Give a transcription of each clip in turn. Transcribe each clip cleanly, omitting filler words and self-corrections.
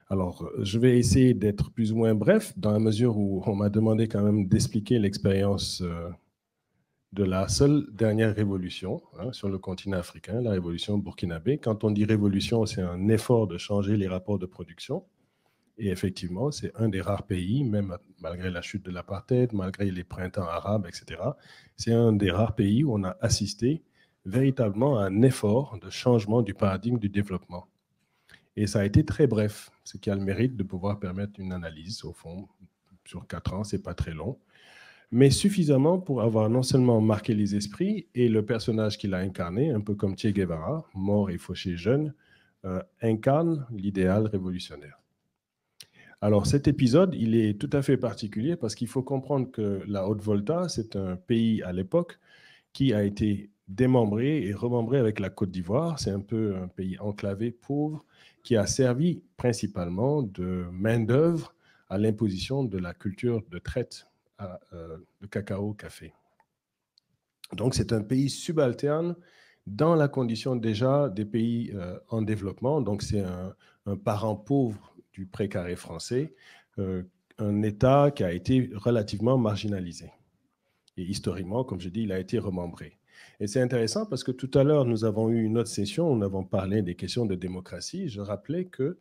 Alors, je vais essayer d'être plus ou moins bref, dans la mesure où on m'a demandé quand même d'expliquer l'expérience de la seule dernière révolution sur le continent africain, la révolution burkinabé. Quand on dit révolution, c'est un effort de changer les rapports de production. Et effectivement, c'est un des rares pays, même malgré la chute de l'apartheid, malgré les printemps arabes, etc., c'est un des rares pays où on a assisté véritablement à un effort de changement du paradigme du développement. Et ça a été très bref, ce qui a le mérite de pouvoir permettre une analyse, au fond, sur 4 ans, c'est pas très long, mais suffisamment pour avoir non seulement marqué les esprits et le personnage qu'il a incarné, un peu comme Che Guevara, mort et fauché jeune, incarne l'idéal révolutionnaire. Alors cet épisode, il est tout à fait particulier parce qu'il faut comprendre que la Haute-Volta, c'est un pays à l'époque qui a été démembré et remembré avec la Côte d'Ivoire. C'est un peu un pays enclavé, pauvre, qui a servi principalement de main-d'œuvre à l'imposition de la culture de traite de cacao, café. Donc c'est un pays subalterne dans la condition déjà des pays en développement. Donc c'est un parent pauvre du précaré français, un État qui a été relativement marginalisé. Et historiquement, comme je dis, il a été remembré. Et c'est intéressant parce que tout à l'heure, nous avons eu une autre session, nous avons parlé des questions de démocratie. Je rappelais que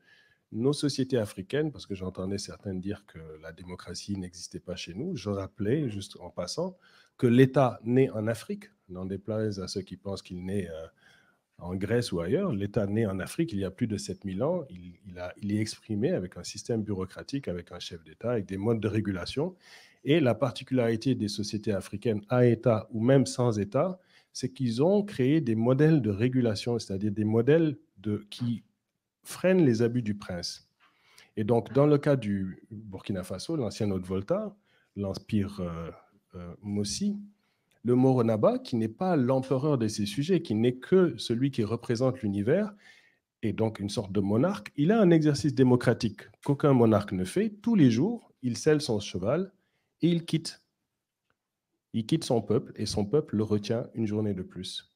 nos sociétés africaines, parce que j'entendais certains dire que la démocratie n'existait pas chez nous, je rappelais, juste en passant, que l'État né en Afrique, n'en déplaise à ceux qui pensent qu'il naît en Grèce ou ailleurs, l'État né en Afrique il y a plus de 7000 ans, il est exprimé avec un système bureaucratique, avec un chef d'État, avec des modes de régulation. Et la particularité des sociétés africaines à État ou même sans État, c'est qu'ils ont créé des modèles de régulation, c'est-à-dire des modèles qui freinent les abus du prince. Et donc, dans le cas du Burkina Faso, l'ancienne Haute-Volta, l'empire Mossi, le Moronaba, qui n'est pas l'empereur de ces sujets, qui n'est que celui qui représente l'univers, et donc une sorte de monarque, il a un exercice démocratique qu'aucun monarque ne fait. Tous les jours, il selle son cheval et il quitte. Il quitte son peuple et son peuple le retient une journée de plus.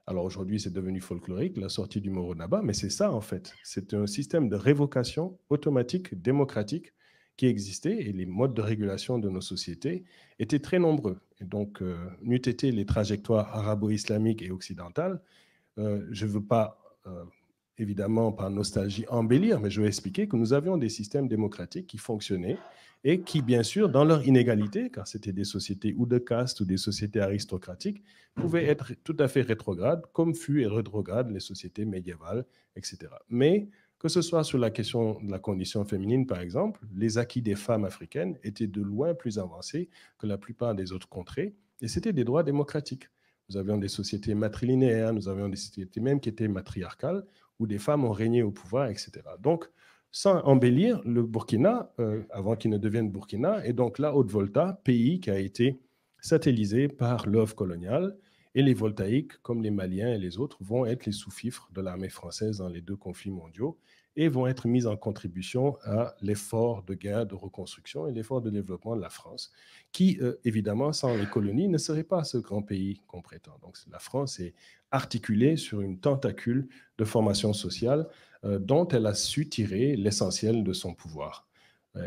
Alors aujourd'hui, c'est devenu folklorique, la sortie du Moronaba, mais c'est ça en fait. C'est un système de révocation automatique, démocratique, qui existait et les modes de régulation de nos sociétés étaient très nombreux. Et donc, n'eût été les trajectoires arabo-islamiques et occidentales, je ne veux pas, évidemment, par nostalgie, embellir, mais je vais expliquer que nous avions des systèmes démocratiques qui fonctionnaient et qui, bien sûr, dans leur inégalité, car c'était des sociétés ou de caste ou des sociétés aristocratiques, pouvaient être tout à fait rétrogrades, comme fut et rétrogrades les sociétés médiévales, etc. Mais que ce soit sur la question de la condition féminine, par exemple, les acquis des femmes africaines étaient de loin plus avancés que la plupart des autres contrées, et c'était des droits démocratiques. Nous avions des sociétés matrilinéaires, nous avions des sociétés même qui étaient matriarcales, où des femmes ont régné au pouvoir, etc. Donc, sans embellir, le Burkina, avant qu'il ne devienne Burkina, est donc la Haute-Volta, pays qui a été satellisé par l'œuvre coloniale, et les voltaïques, comme les Maliens et les autres, vont être les sous-fifres de l'armée française dans les deux conflits mondiaux et vont être mis en contribution à l'effort de guerre, de reconstruction et l'effort de développement de la France, qui, évidemment, sans les colonies, ne serait pas ce grand pays qu'on prétend. Donc, la France est articulée sur une tentacule de formation sociale dont elle a su tirer l'essentiel de son pouvoir.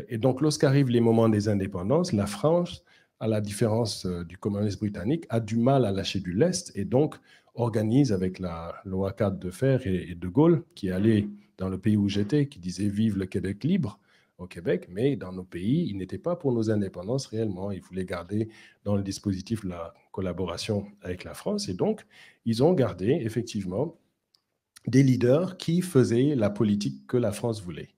Et donc, lorsqu'arrivent les moments des indépendances, la France, à la différence du communisme britannique, a du mal à lâcher du lest et donc organise avec la loi 4 de fer et de Gaulle, qui est allé dans le pays où j'étais, qui disait « Vive le Québec libre », au Québec, mais dans nos pays, il n'était pas pour nos indépendances réellement. Ils voulaient garder dans le dispositif la collaboration avec la France. Et donc, ils ont gardé effectivement des leaders qui faisaient la politique que la France voulait.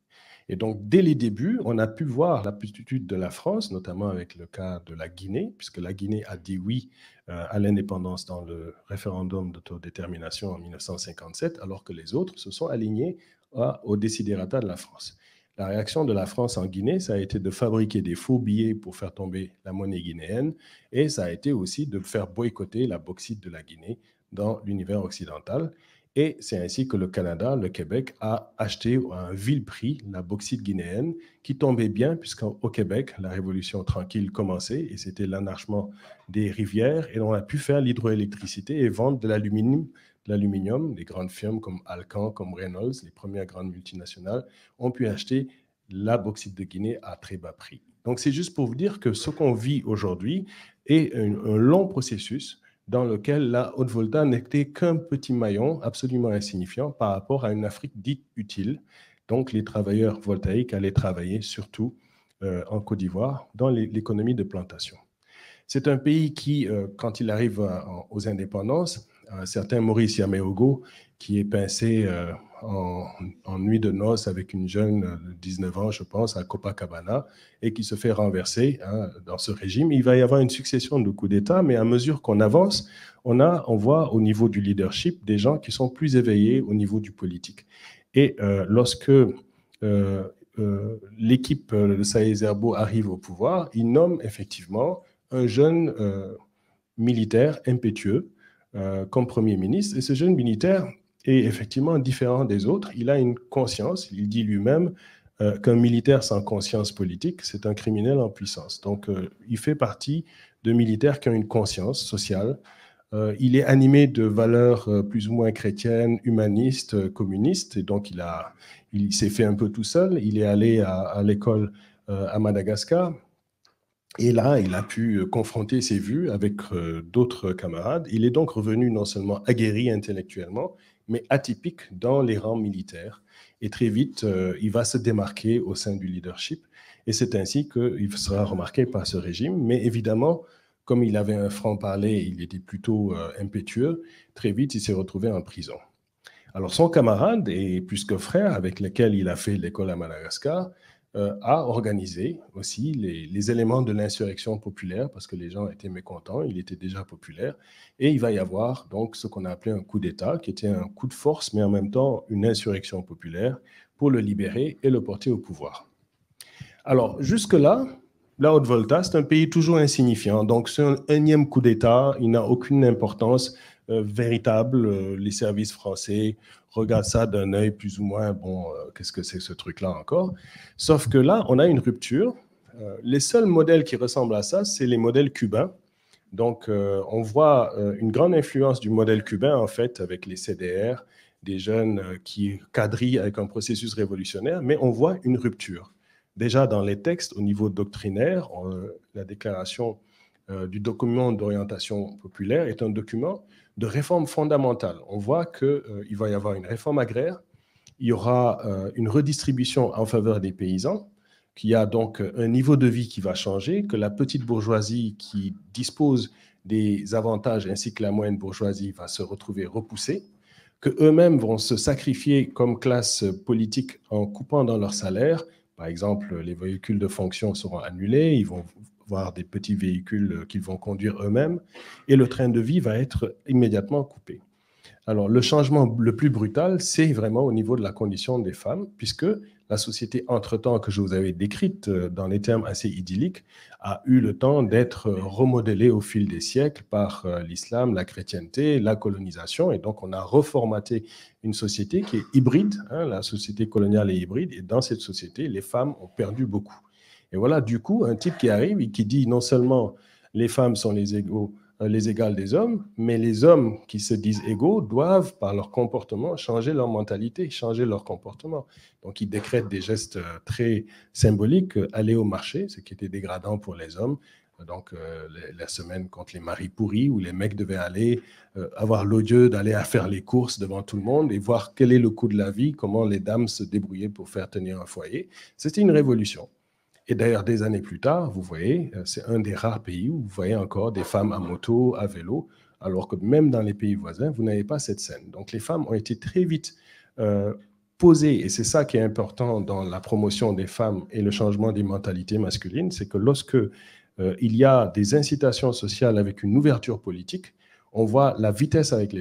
Et donc, dès les débuts, on a pu voir l'aptitude de la France, notamment avec le cas de la Guinée, puisque la Guinée a dit oui à l'indépendance dans le référendum d'autodétermination en 1957, alors que les autres se sont alignés au desiderata de la France. La réaction de la France en Guinée, ça a été de fabriquer des faux billets pour faire tomber la monnaie guinéenne, et ça a été aussi de faire boycotter la bauxite de la Guinée dans l'univers occidental. Et c'est ainsi que le Canada, le Québec, a acheté à un vil prix la bauxite guinéenne, qui tombait bien, puisqu'au Québec, la révolution tranquille commençait, et c'était l'anarchement des rivières, et on a pu faire l'hydroélectricité et vendre de l'aluminium l'aluminium. Les grandes firmes comme Alcan, comme Reynolds, les premières grandes multinationales, ont pu acheter la bauxite de Guinée à très bas prix. Donc, c'est juste pour vous dire que ce qu'on vit aujourd'hui est un long processus dans lequel la Haute-Volta n'était qu'un petit maillon absolument insignifiant par rapport à une Afrique dite utile. Donc, les travailleurs voltaïques allaient travailler surtout en Côte d'Ivoire dans l'économie de plantation. C'est un pays qui, quand il arrive aux indépendances, un certain Maurice Yaméogo, qui est pincé en nuit de noces avec une jeune de 19 ans, je pense, à Copacabana, et qui se fait renverser dans ce régime. Il va y avoir une succession de coups d'État, mais à mesure qu'on avance, on voit au niveau du leadership des gens qui sont plus éveillés au niveau du politique. Et lorsque l'équipe de Saïd Zerbo arrive au pouvoir, il nomme effectivement un jeune militaire impétueux comme Premier ministre. Et ce jeune militaire est effectivement différent des autres. Il a une conscience, il dit lui-même qu'un militaire sans conscience politique, c'est un criminel en puissance. Donc, il fait partie de militaires qui ont une conscience sociale. Il est animé de valeurs plus ou moins chrétiennes, humanistes, communistes. Et donc, il s'est fait un peu tout seul. Il est allé à l'école à Madagascar. Et là, il a pu confronter ses vues avec d'autres camarades. Il est donc revenu non seulement aguerri intellectuellement, mais atypique dans les rangs militaires. Et très vite, il va se démarquer au sein du leadership. Et c'est ainsi qu'il sera remarqué par ce régime. Mais évidemment, comme il avait un franc-parler, il était plutôt impétueux, très vite, il s'est retrouvé en prison. Alors, son camarade, et plus que frère, avec lequel il a fait l'école à Madagascar, a organisé aussi les éléments de l'insurrection populaire, parce que les gens étaient mécontents, il était déjà populaire, et il va y avoir donc ce qu'on a appelé un coup d'État, qui était un coup de force, mais en même temps une insurrection populaire, pour le libérer et le porter au pouvoir. Alors, jusque-là, la Haute-Volta, c'est un pays toujours insignifiant, donc c'est un énième coup d'État, il n'a aucune importance véritable. Les services français regardent ça d'un œil plus ou moins, bon, qu'est-ce que c'est ce truc-là encore? Sauf que là, on a une rupture. Les seuls modèles qui ressemblent à ça, c'est les modèles cubains. Donc, on voit une grande influence du modèle cubain, en fait, avec les CDR, des jeunes qui quadrillent avec un processus révolutionnaire, mais on voit une rupture. Déjà, dans les textes, au niveau doctrinaire, la déclaration du document d'orientation populaire est un document de réforme fondamentale. On voit qu'il va y avoir une réforme agraire, il y aura une redistribution en faveur des paysans, qu'il y a donc un niveau de vie qui va changer, que la petite bourgeoisie qui dispose des avantages ainsi que la moyenne bourgeoisie va se retrouver repoussée, qu'eux-mêmes vont se sacrifier comme classe politique en coupant dans leur salaire. Par exemple, les véhicules de fonction seront annulés, ils vont voir des petits véhicules qu'ils vont conduire eux-mêmes, et le train de vie va être immédiatement coupé. Alors, le changement le plus brutal, c'est vraiment au niveau de la condition des femmes, puisque la société entre-temps que je vous avais décrite dans les termes assez idylliques a eu le temps d'être remodelée au fil des siècles par l'islam, la chrétienté, la colonisation, et donc on a reformaté une société qui est hybride, la société coloniale est hybride, et dans cette société, les femmes ont perdu beaucoup. Et voilà, du coup, un type qui arrive et qui dit non seulement les femmes sont les égales des hommes, mais les hommes qui se disent égaux doivent, par leur comportement, changer leur mentalité, changer leur comportement. Donc, il décrète des gestes très symboliques, aller au marché, ce qui était dégradant pour les hommes. Donc, la semaine contre les maris pourris, où les mecs devaient aller avoir l'odieux d'aller à faire les courses devant tout le monde et voir quel est le coût de la vie, comment les dames se débrouillaient pour faire tenir un foyer. C'était une révolution. Et d'ailleurs, des années plus tard, vous voyez, c'est un des rares pays où vous voyez encore des femmes à moto, à vélo, alors que même dans les pays voisins, vous n'avez pas cette scène. Donc les femmes ont été très vite posées, et c'est ça qui est important dans la promotion des femmes et le changement des mentalités masculines, c'est que lorsque il y a des incitations sociales avec une ouverture politique, on voit la vitesse avec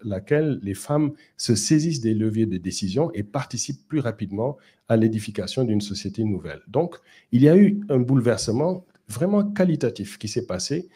laquelle les femmes se saisissent des leviers de décision et participent plus rapidement à l'édification d'une société nouvelle. Donc, il y a eu un bouleversement vraiment qualitatif qui s'est passé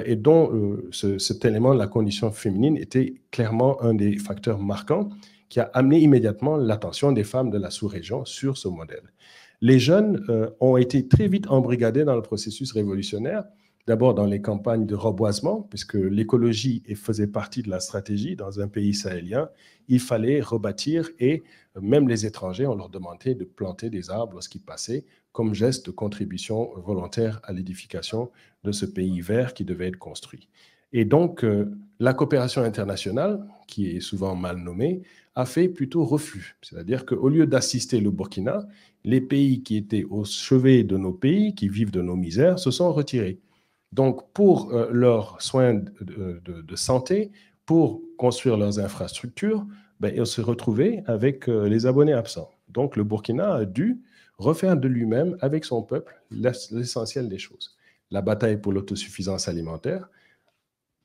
et dont cet élément de la condition féminine était clairement un des facteurs marquants qui a amené immédiatement l'attention des femmes de la sous-région sur ce modèle. Les jeunes ont été très vite embrigadés dans le processus révolutionnaire D'abord dans les campagnes de reboisement, puisque l'écologie faisait partie de la stratégie dans un pays sahélien, il fallait rebâtir et même les étrangers, on leur demandait de planter des arbres lorsqu'ils passaient comme geste de contribution volontaire à l'édification de ce pays vert qui devait être construit. Et donc, la coopération internationale, qui est souvent mal nommée, a fait plutôt reflux. C'est-à-dire qu'au lieu d'assister le Burkina, les pays qui étaient au chevet de nos pays, qui vivent de nos misères, se sont retirés. Donc, pour leurs soins de santé, pour construire leurs infrastructures, ben, ils se retrouvaient avec les abonnés absents. Donc, le Burkina a dû refaire de lui-même, avec son peuple, l'essentiel des choses. La bataille pour l'autosuffisance alimentaire,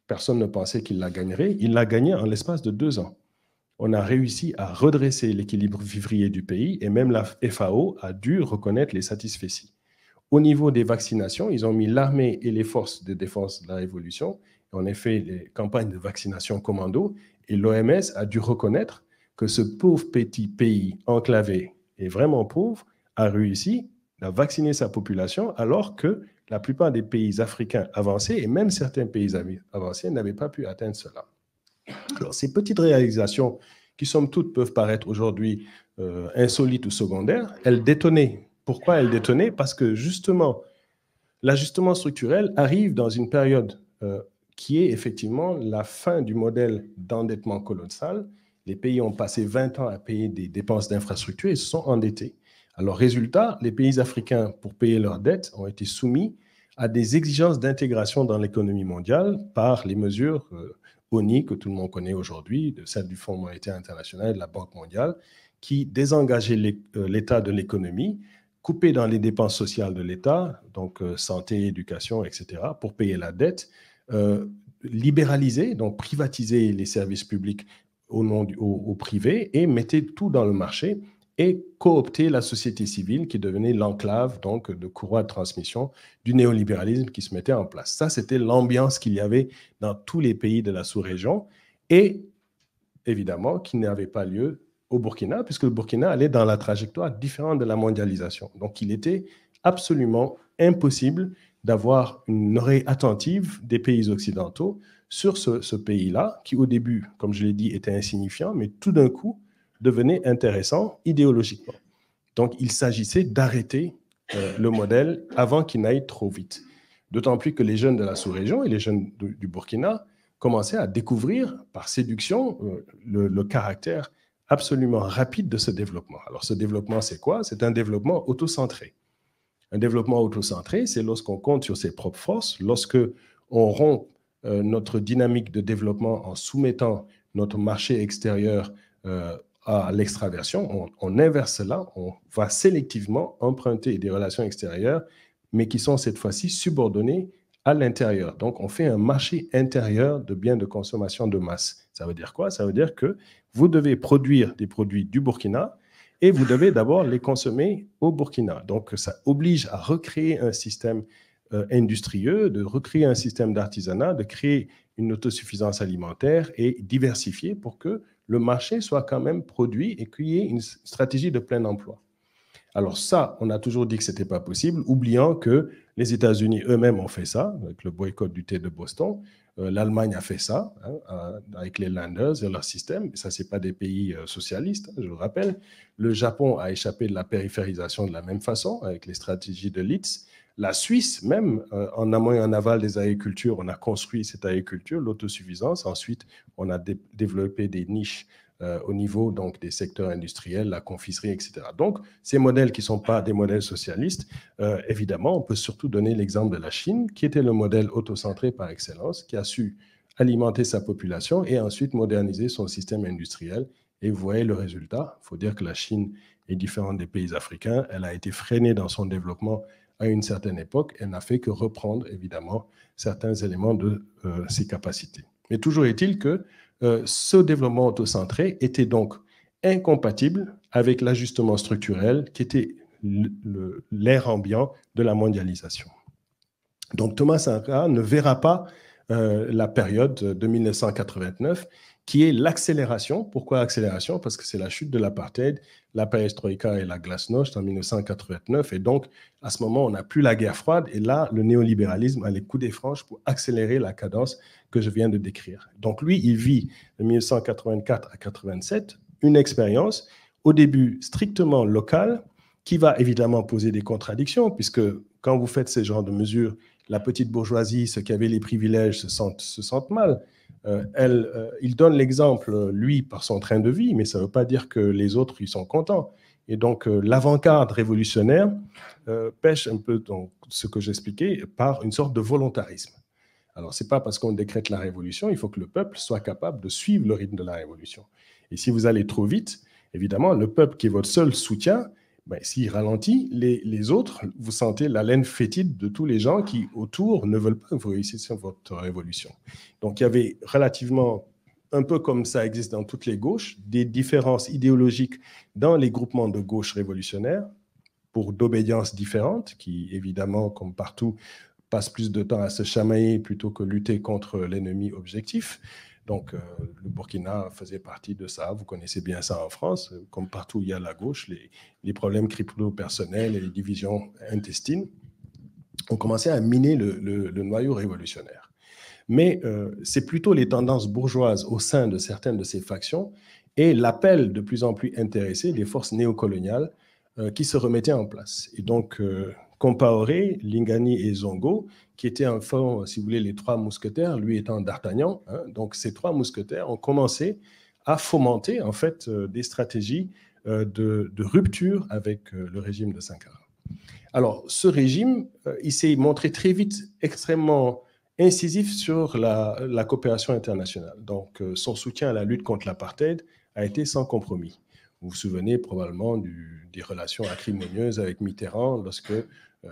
personne ne pensait qu'il la gagnerait. Il l'a gagnée en l'espace de 2 ans. On a réussi à redresser l'équilibre vivrier du pays et même la FAO a dû reconnaître les satisfecits. Au niveau des vaccinations, ils ont mis l'armée et les forces de défense de la Révolution. On a fait les campagnes de vaccination commando et l'OMS a dû reconnaître que ce pauvre petit pays enclavé et vraiment pauvre a réussi à vacciner sa population alors que la plupart des pays africains avancés et même certains pays avancés n'avaient pas pu atteindre cela. Alors, ces petites réalisations qui, somme toute, peuvent paraître aujourd'hui insolites ou secondaires, elles détonnaient. Pourquoi elles détonnaient? Parce que, justement, l'ajustement structurel arrive dans une période qui est effectivement la fin du modèle d'endettement colossal. Les pays ont passé 20 ans à payer des dépenses d'infrastructure et se sont endettés. Alors, résultat, les pays africains, pour payer leurs dettes, ont été soumis à des exigences d'intégration dans l'économie mondiale par les mesures ONI que tout le monde connaît aujourd'hui, celle du Fonds monétaire international et de la Banque mondiale, qui désengageait l'État de l'économie, coupait dans les dépenses sociales de l'État, donc santé, éducation, etc., pour payer la dette, libéraliser, donc privatiser les services publics au privé et mettait tout dans le marché et coopter la société civile qui devenait l'enclave donc de courroie de transmission du néolibéralisme qui se mettait en place. Ça, c'était l'ambiance qu'il y avait dans tous les pays de la sous-région et évidemment qui n'avait pas lieu au Burkina puisque le Burkina allait dans la trajectoire différente de la mondialisation. Donc, il était absolument impossible d'avoir une oreille attentive des pays occidentaux sur ce pays-là qui, au début, comme je l'ai dit, était insignifiant, mais tout d'un coup, devenait intéressant idéologiquement. Donc, il s'agissait d'arrêter le modèle avant qu'il n'aille trop vite. D'autant plus que les jeunes de la sous-région et les jeunes du Burkina commençaient à découvrir par séduction le caractère absolument rapide de ce développement. Alors, ce développement, c'est quoi? C'est un développement autocentré. Un développement autocentré, c'est lorsqu'on compte sur ses propres forces, lorsque on rompt notre dynamique de développement en soumettant notre marché extérieur à l'extraversion, on inverse cela, on va sélectivement emprunter des relations extérieures, mais qui sont cette fois-ci subordonnées à l'intérieur. Donc, on fait un marché intérieur de biens de consommation de masse. Ça veut dire quoi? Ça veut dire que vous devez produire des produits du Burkina et vous devez d'abord les consommer au Burkina. Donc, ça oblige à recréer un système industrieux, de recréer un système d'artisanat, de créer une autosuffisance alimentaire et diversifier pour que le marché soit quand même produit et qu'il y ait une stratégie de plein emploi. Alors ça, on a toujours dit que ce n'était pas possible, oubliant que les États-Unis eux-mêmes ont fait ça, avec le boycott du thé de Boston. L'Allemagne a fait ça, avec les Landers et leur système. Ça, ce n'est pas des pays socialistes, je le rappelle. Le Japon a échappé de la périphérisation de la même façon, avec les stratégies de Litz. La Suisse, même, en amont et en aval des agricultures, on a construit cette agriculture, l'autosuffisance. Ensuite, on a développé des niches au niveau donc, des secteurs industriels, la confiserie, etc. Donc, ces modèles qui ne sont pas des modèles socialistes, évidemment, on peut surtout donner l'exemple de la Chine, qui était le modèle autocentré par excellence, qui a su alimenter sa population et ensuite moderniser son système industriel. Et vous voyez le résultat. Il faut dire que la Chine est différente des pays africains. Elle a été freinée dans son développement à une certaine époque. Elle n'a fait que reprendre, évidemment, certains éléments de ses capacités. Mais toujours est-il que ce développement autocentré était donc incompatible avec l'ajustement structurel qui était l'air ambiant de la mondialisation. Donc Thomas Sankara ne verra pas la période de 1989 qui est l'accélération. Pourquoi accélération? Parce que c'est la chute de l'apartheid, la perestroïka et la glasnost en 1989. Et donc, à ce moment, on n'a plus la guerre froide. Et là, le néolibéralisme a les coups des franches pour accélérer la cadence que je viens de décrire. Donc, lui, il vit de 1984 à 87 une expérience, au début strictement locale, qui va évidemment poser des contradictions, puisque quand vous faites ces genres de mesures, la petite bourgeoisie, ceux qui avaient les privilèges, se sentent mal. Il donne l'exemple, lui, par son train de vie, mais ça ne veut pas dire que les autres, ils sont contents. Et donc, l'avant-garde révolutionnaire pêche un peu dans ce que j'expliquais par une sorte de volontarisme. Alors, ce n'est pas parce qu'on décrète la révolution, il faut que le peuple soit capable de suivre le rythme de la révolution. Et si vous allez trop vite, évidemment, le peuple qui est votre seul soutien, ben, s'il ralentit, les autres, vous sentez la laine fétide de tous les gens qui, autour, ne veulent pas que vous réussissiez votre révolution. Donc, il y avait relativement, un peu comme ça existe dans toutes les gauches, des différences idéologiques dans les groupements de gauche révolutionnaires pour d'obédiences différentes, qui, évidemment, comme partout, passent plus de temps à se chamailler plutôt que lutter contre l'ennemi objectif. Donc, le Burkina faisait partie de ça. Vous connaissez bien ça en France. Comme partout, il y a la gauche, les problèmes crypto-personnels et les divisions intestines ont commencé à miner le noyau révolutionnaire. Mais c'est plutôt les tendances bourgeoises au sein de certaines de ces factions et l'appel de plus en plus intéressé des forces néocoloniales qui se remettaient en place. Et donc, Compaoré, Lingani et Zongo, qui étaient en fond, si vous voulez, les trois mousquetaires, lui étant d'Artagnan. Hein, donc, ces trois mousquetaires ont commencé à fomenter, en fait, des stratégies de rupture avec le régime de Sankara. Alors, ce régime, il s'est montré très vite extrêmement incisif sur la coopération internationale. Donc, son soutien à la lutte contre l'apartheid a été sans compromis. Vous vous souvenez probablement des relations acrimonieuses avec Mitterrand lorsque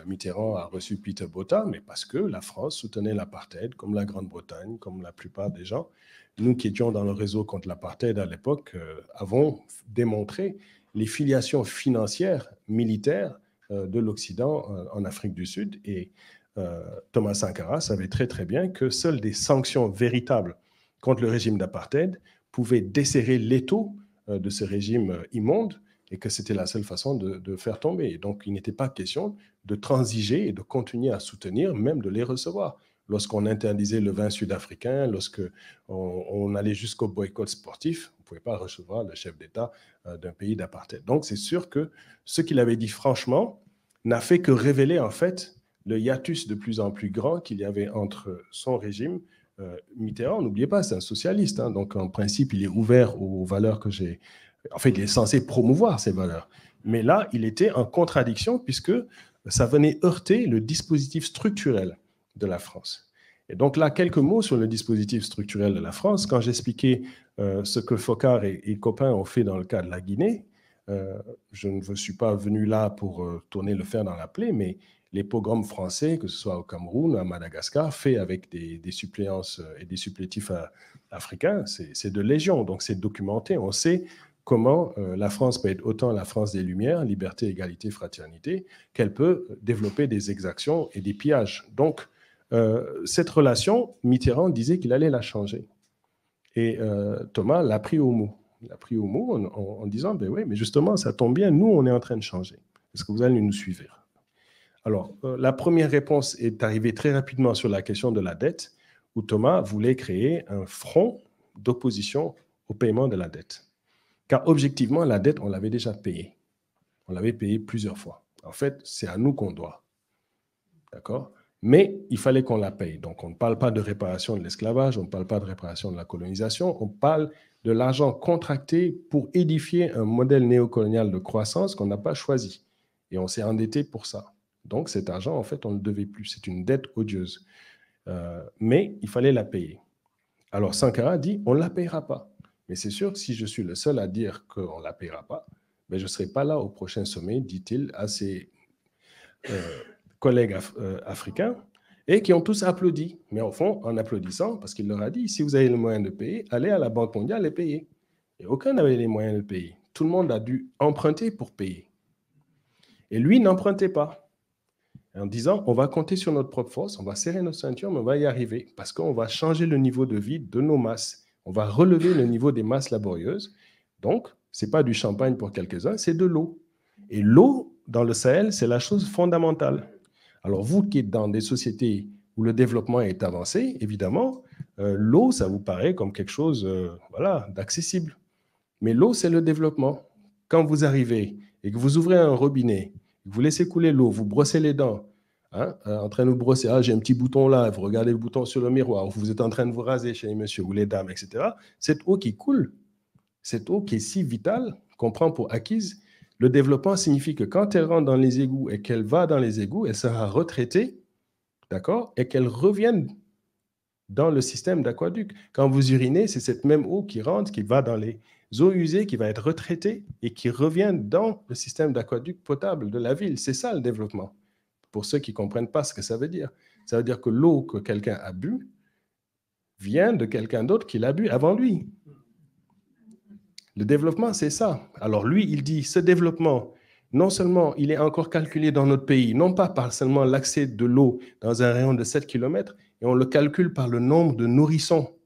Mitterrand a reçu Peter Botha, mais parce que la France soutenait l'apartheid, comme la Grande-Bretagne, comme la plupart des gens. Nous qui étions dans le réseau contre l'apartheid à l'époque avons démontré les filiations financières, militaires de l'Occident en Afrique du Sud. Et Thomas Sankara savait très très bien que seules des sanctions véritables contre le régime d'apartheid pouvaient desserrer l'étau de ce régime immonde et que c'était la seule façon de faire tomber. Et donc, il n'était pas question de transiger et de continuer à soutenir, même de les recevoir. Lorsqu'on interdisait le vin sud-africain, lorsqu'on allait jusqu'au boycott sportif, on ne pouvait pas recevoir le chef d'État d'un pays d'apartheid. Donc, c'est sûr que ce qu'il avait dit franchement n'a fait que révéler, en fait, le hiatus de plus en plus grand qu'il y avait entre son régime. Mitterrand, n'oubliez pas, c'est un socialiste, hein, donc en principe, il est ouvert aux valeurs que j'ai... En fait, il est censé promouvoir ces valeurs. Mais là, il était en contradiction puisque ça venait heurter le dispositif structurel de la France. Et donc là, quelques mots sur le dispositif structurel de la France. Quand j'expliquais ce que Foccart et Copin ont fait dans le cas de la Guinée, je ne suis pas venu là pour tourner le fer dans la plaie, mais les pogroms français, que ce soit au Cameroun, à Madagascar, faits avec des suppléances et des supplétifs africains, c'est de légion. Donc c'est documenté. On sait comment la France peut être autant la France des Lumières, liberté, égalité, fraternité, qu'elle peut développer des exactions et des pillages. Donc cette relation, Mitterrand disait qu'il allait la changer. Et Thomas l'a pris au mot. Il l'a pris au mot en disant, ben oui, mais justement, ça tombe bien, nous, on est en train de changer. Est-ce que vous allez nous suivre? Alors, la première réponse est arrivée très rapidement sur la question de la dette, où Thomas voulait créer un front d'opposition au paiement de la dette. Car objectivement, la dette, on l'avait déjà payée. On l'avait payée plusieurs fois. En fait, c'est à nous qu'on doit. D'accord? Mais il fallait qu'on la paye. Donc, on ne parle pas de réparation de l'esclavage, on ne parle pas de réparation de la colonisation, on parle de l'argent contracté pour édifier un modèle néocolonial de croissance qu'on n'a pas choisi. Et on s'est endetté pour ça. Donc, cet argent, en fait, on ne le devait plus. C'est une dette odieuse. Mais il fallait la payer. Alors, Sankara dit, on ne la payera pas. Mais c'est sûr que si je suis le seul à dire qu'on ne la payera pas, ben je ne serai pas là au prochain sommet, dit-il à ses collègues africains, et qui ont tous applaudi. Mais au fond, en applaudissant, parce qu'il leur a dit, si vous avez les moyens de payer, allez à la Banque mondiale et payez. Et aucun n'avait les moyens de payer. Tout le monde a dû emprunter pour payer. Et lui n'empruntait pas. En disant, on va compter sur notre propre force, on va serrer nos ceintures, mais on va y arriver, parce qu'on va changer le niveau de vie de nos masses. On va relever le niveau des masses laborieuses. Donc, ce n'est pas du champagne pour quelques-uns, c'est de l'eau. Et l'eau, dans le Sahel, c'est la chose fondamentale. Alors, vous qui êtes dans des sociétés où le développement est avancé, évidemment, l'eau, ça vous paraît comme quelque chose voilà, d'accessible. Mais l'eau, c'est le développement. Quand vous arrivez et que vous ouvrez un robinet, vous laissez couler l'eau, vous brossez les dents, hein, en train de vous brosser, ah, j'ai un petit bouton là, vous regardez le bouton sur le miroir, vous êtes en train de vous raser chez les messieurs ou les dames, etc. Cette eau qui coule, cette eau qui est si vitale, qu'on prend pour acquise, le développement signifie que quand elle rentre dans les égouts et qu'elle va dans les égouts, elle sera retraitée, d'accord, et qu'elle revienne dans le système d'aqueduc. Quand vous urinez, c'est cette même eau qui rentre, qui va dans les eaux usées, qui va être retraitée et qui revient dans le système d'aqueduc potable de la ville. C'est ça le développement. Pour ceux qui ne comprennent pas ce que ça veut dire. Ça veut dire que l'eau que quelqu'un a bu vient de quelqu'un d'autre qui l'a bu avant lui. Le développement, c'est ça. Alors lui, il dit, ce développement, non seulement il est encore calculé dans notre pays, non pas par seulement l'accès de l'eau dans un rayon de 7 km, et on le calcule par le nombre de nourrissons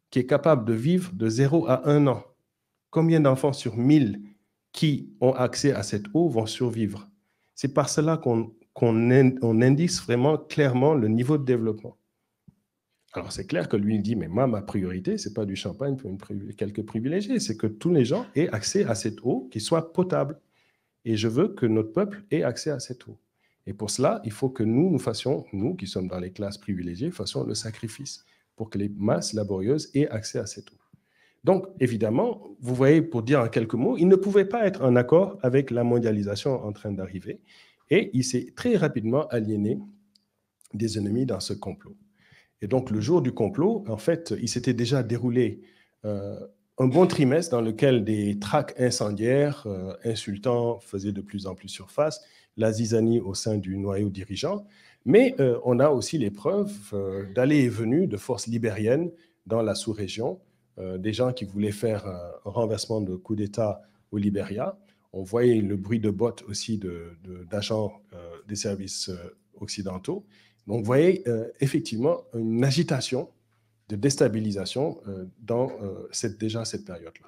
qui est capable de vivre de 0 à 1 an. Combien d'enfants sur 1000 qui ont accès à cette eau vont survivre? C'est par cela qu'on indique vraiment clairement le niveau de développement. Alors, c'est clair que lui, il dit, mais moi, ma priorité, ce n'est pas du champagne pour quelques privilégiés, c'est que tous les gens aient accès à cette eau qui soit potable. Et je veux que notre peuple ait accès à cette eau. Et pour cela, il faut que nous fassions, nous qui sommes dans les classes privilégiées, fassions le sacrifice pour que les masses laborieuses aient accès à cette eau. Donc, évidemment, vous voyez, pour dire en quelques mots, il ne pouvait pas être en accord avec la mondialisation en train d'arriver. Et il s'est très rapidement aliéné des ennemis dans ce complot. Et donc, le jour du complot, en fait, il s'était déjà déroulé un bon trimestre dans lequel des tracts incendiaires, insultants, faisaient de plus en plus surface, la zizanie au sein du noyau dirigeant. Mais on a aussi les preuves d'allées et venues de forces libériennes dans la sous-région, des gens qui voulaient faire un renversement de coup d'État au Libéria. On voyait le bruit de bottes aussi d'agents des services occidentaux. Donc, vous voyez effectivement une agitation de déstabilisation dans déjà cette période-là.